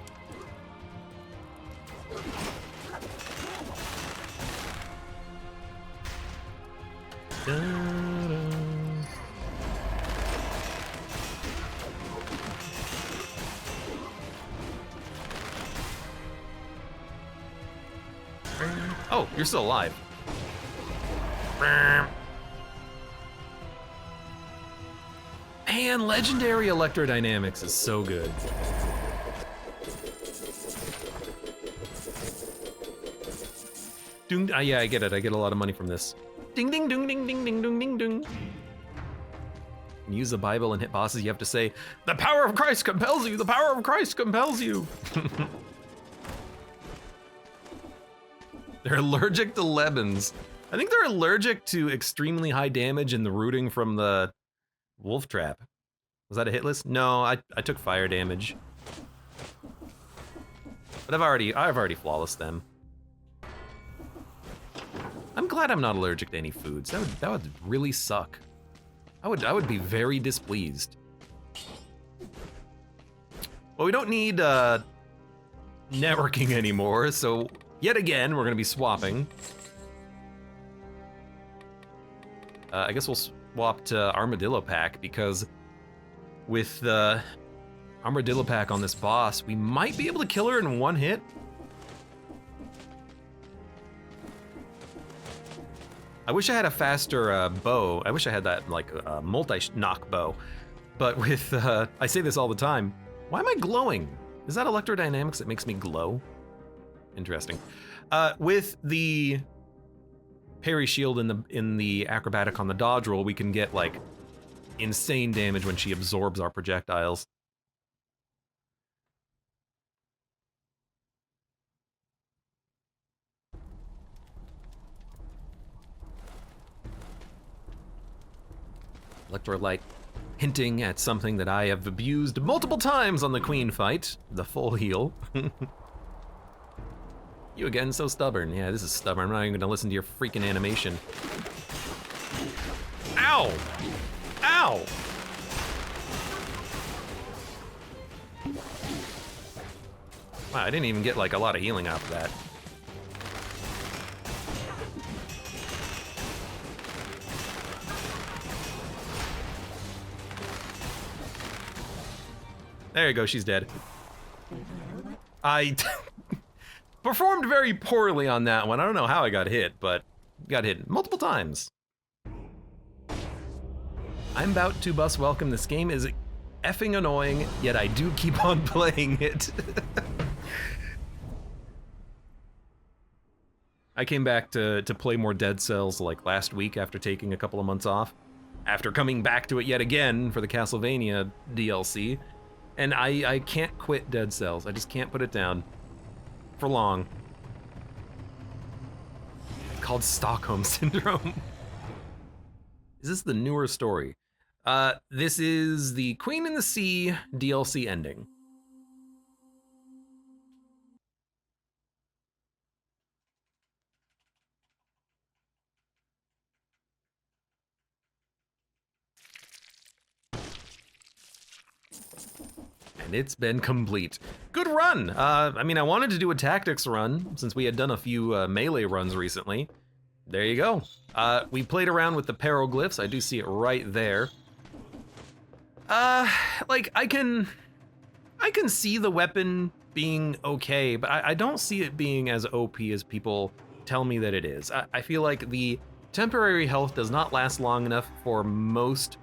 Oh, you're still alive. Man, legendary electrodynamics is so good. Doom, yeah, I get it. I get a lot of money from this. Ding, ding, ding, ding, ding, ding, ding, ding, ding. When you use the Bible and hit bosses, you have to say, "The power of Christ compels you. The power of Christ compels you." They're allergic to lemons. I think they're allergic to extremely high damage in the rooting from the wolf trap. Was that a hit list? No, I took fire damage. But I've already flawless them. I'm glad I'm not allergic to any foods. That would really suck. I would be very displeased. Well, we don't need networking anymore, so yet again we're gonna be swapping. I guess we'll swap to Armadillo Pack because with the Armadillo Pack on this boss, we might be able to kill her in 1 hit. I wish I had a faster bow. I wish I had that like multi-knock bow. But with, I say this all the time, why am I glowing? Is that electrodynamics that makes me glow? Interesting. With the parry shield in the acrobatic on the dodge roll, we can get like insane damage when she absorbs our projectiles. Electro-light hinting at something that I have abused multiple times on the queen fight, the full heal. You again, so stubborn. Yeah, this is stubborn. I'm not even gonna listen to your freaking animation. Ow! Ow! Wow, I didn't even get like a lot of healing out of that. There you go, she's dead. I performed very poorly on that one. I don't know how I got hit, but got hit multiple times. I'm about to bus welcome. This game is effing annoying, yet I do keep on playing it. I came back to play more Dead Cells like last week after taking a couple of months off, after coming back to it yet again for the Castlevania DLC. And I can't quit Dead Cells. I just can't put it down for long. It's called Stockholm Syndrome. Is this the newer story? This is the Queen in the Sea DLC ending. And it's been complete. Good run. I mean, I wanted to do a tactics run since we had done a few melee runs recently. There you go. We played around with the peroglyphs. I do see it right there. Like I can see the weapon being okay, but I don't see it being as OP as people tell me that it is. I feel like the temporary health does not last long enough for most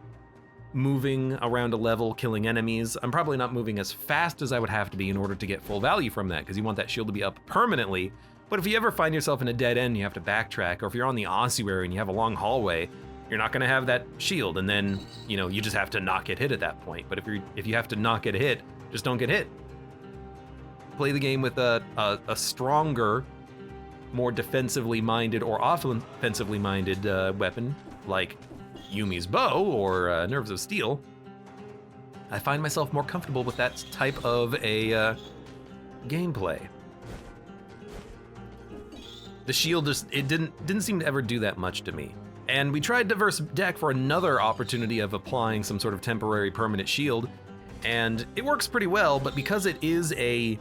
moving around a level, killing enemies. I'm probably not moving as fast as I would have to be in order to get full value from that, because you want that shield to be up permanently. But if you ever find yourself in a dead end, you have to backtrack, or if you're on the ossuary and you have a long hallway, you're not gonna have that shield, and then, you know, you just have to not get hit at that point. But if you have to not get hit, just don't get hit. Play the game with a stronger, more defensively minded or offensively minded weapon, like Yumi's bow or Nerves of Steel. I find myself more comfortable with that type of a gameplay. The shield just, it didn't seem to ever do that much to me. And we tried Diverse Deck for another opportunity of applying some sort of temporary permanent shield, and it works pretty well, but because it is a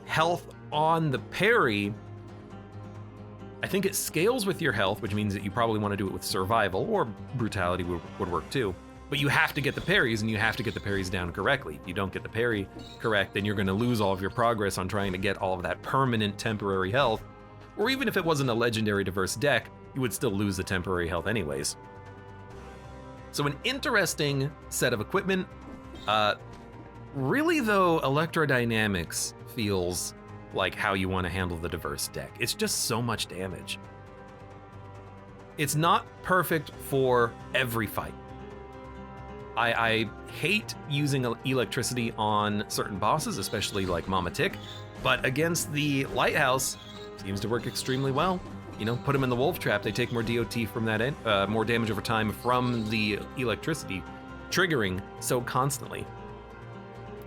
health on the parry, I think it scales with your health, which means that you probably want to do it with survival, or brutality would work too. But you have to get the parries, and you have to get the parries down correctly. If you don't get the parry correct, then you're going to lose all of your progress on trying to get all of that permanent temporary health. Or even if it wasn't a legendary diverse deck, you would still lose the temporary health anyways. So an interesting set of equipment. Really though, electrodynamics feels like how you want to handle the diverse deck. It's just so much damage. It's not perfect for every fight. I hate using electricity on certain bosses, especially like Mama Tick, but against the Lighthouse, seems to work extremely well. You know, put them in the Wolf Trap, they take more DOT from that end, more damage over time from the electricity triggering so constantly.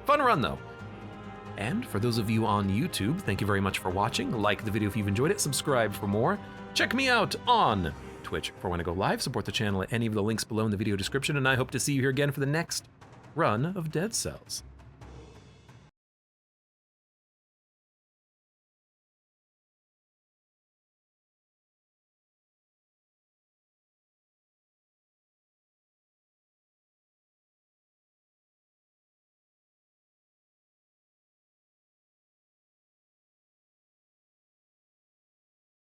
Fun run though. And for those of you on YouTube, thank you very much for watching. Like the video if you've enjoyed it, subscribe for more. Check me out on Twitch for when I go live, support the channel at any of the links below in the video description, and I hope to see you here again for the next run of Dead Cells.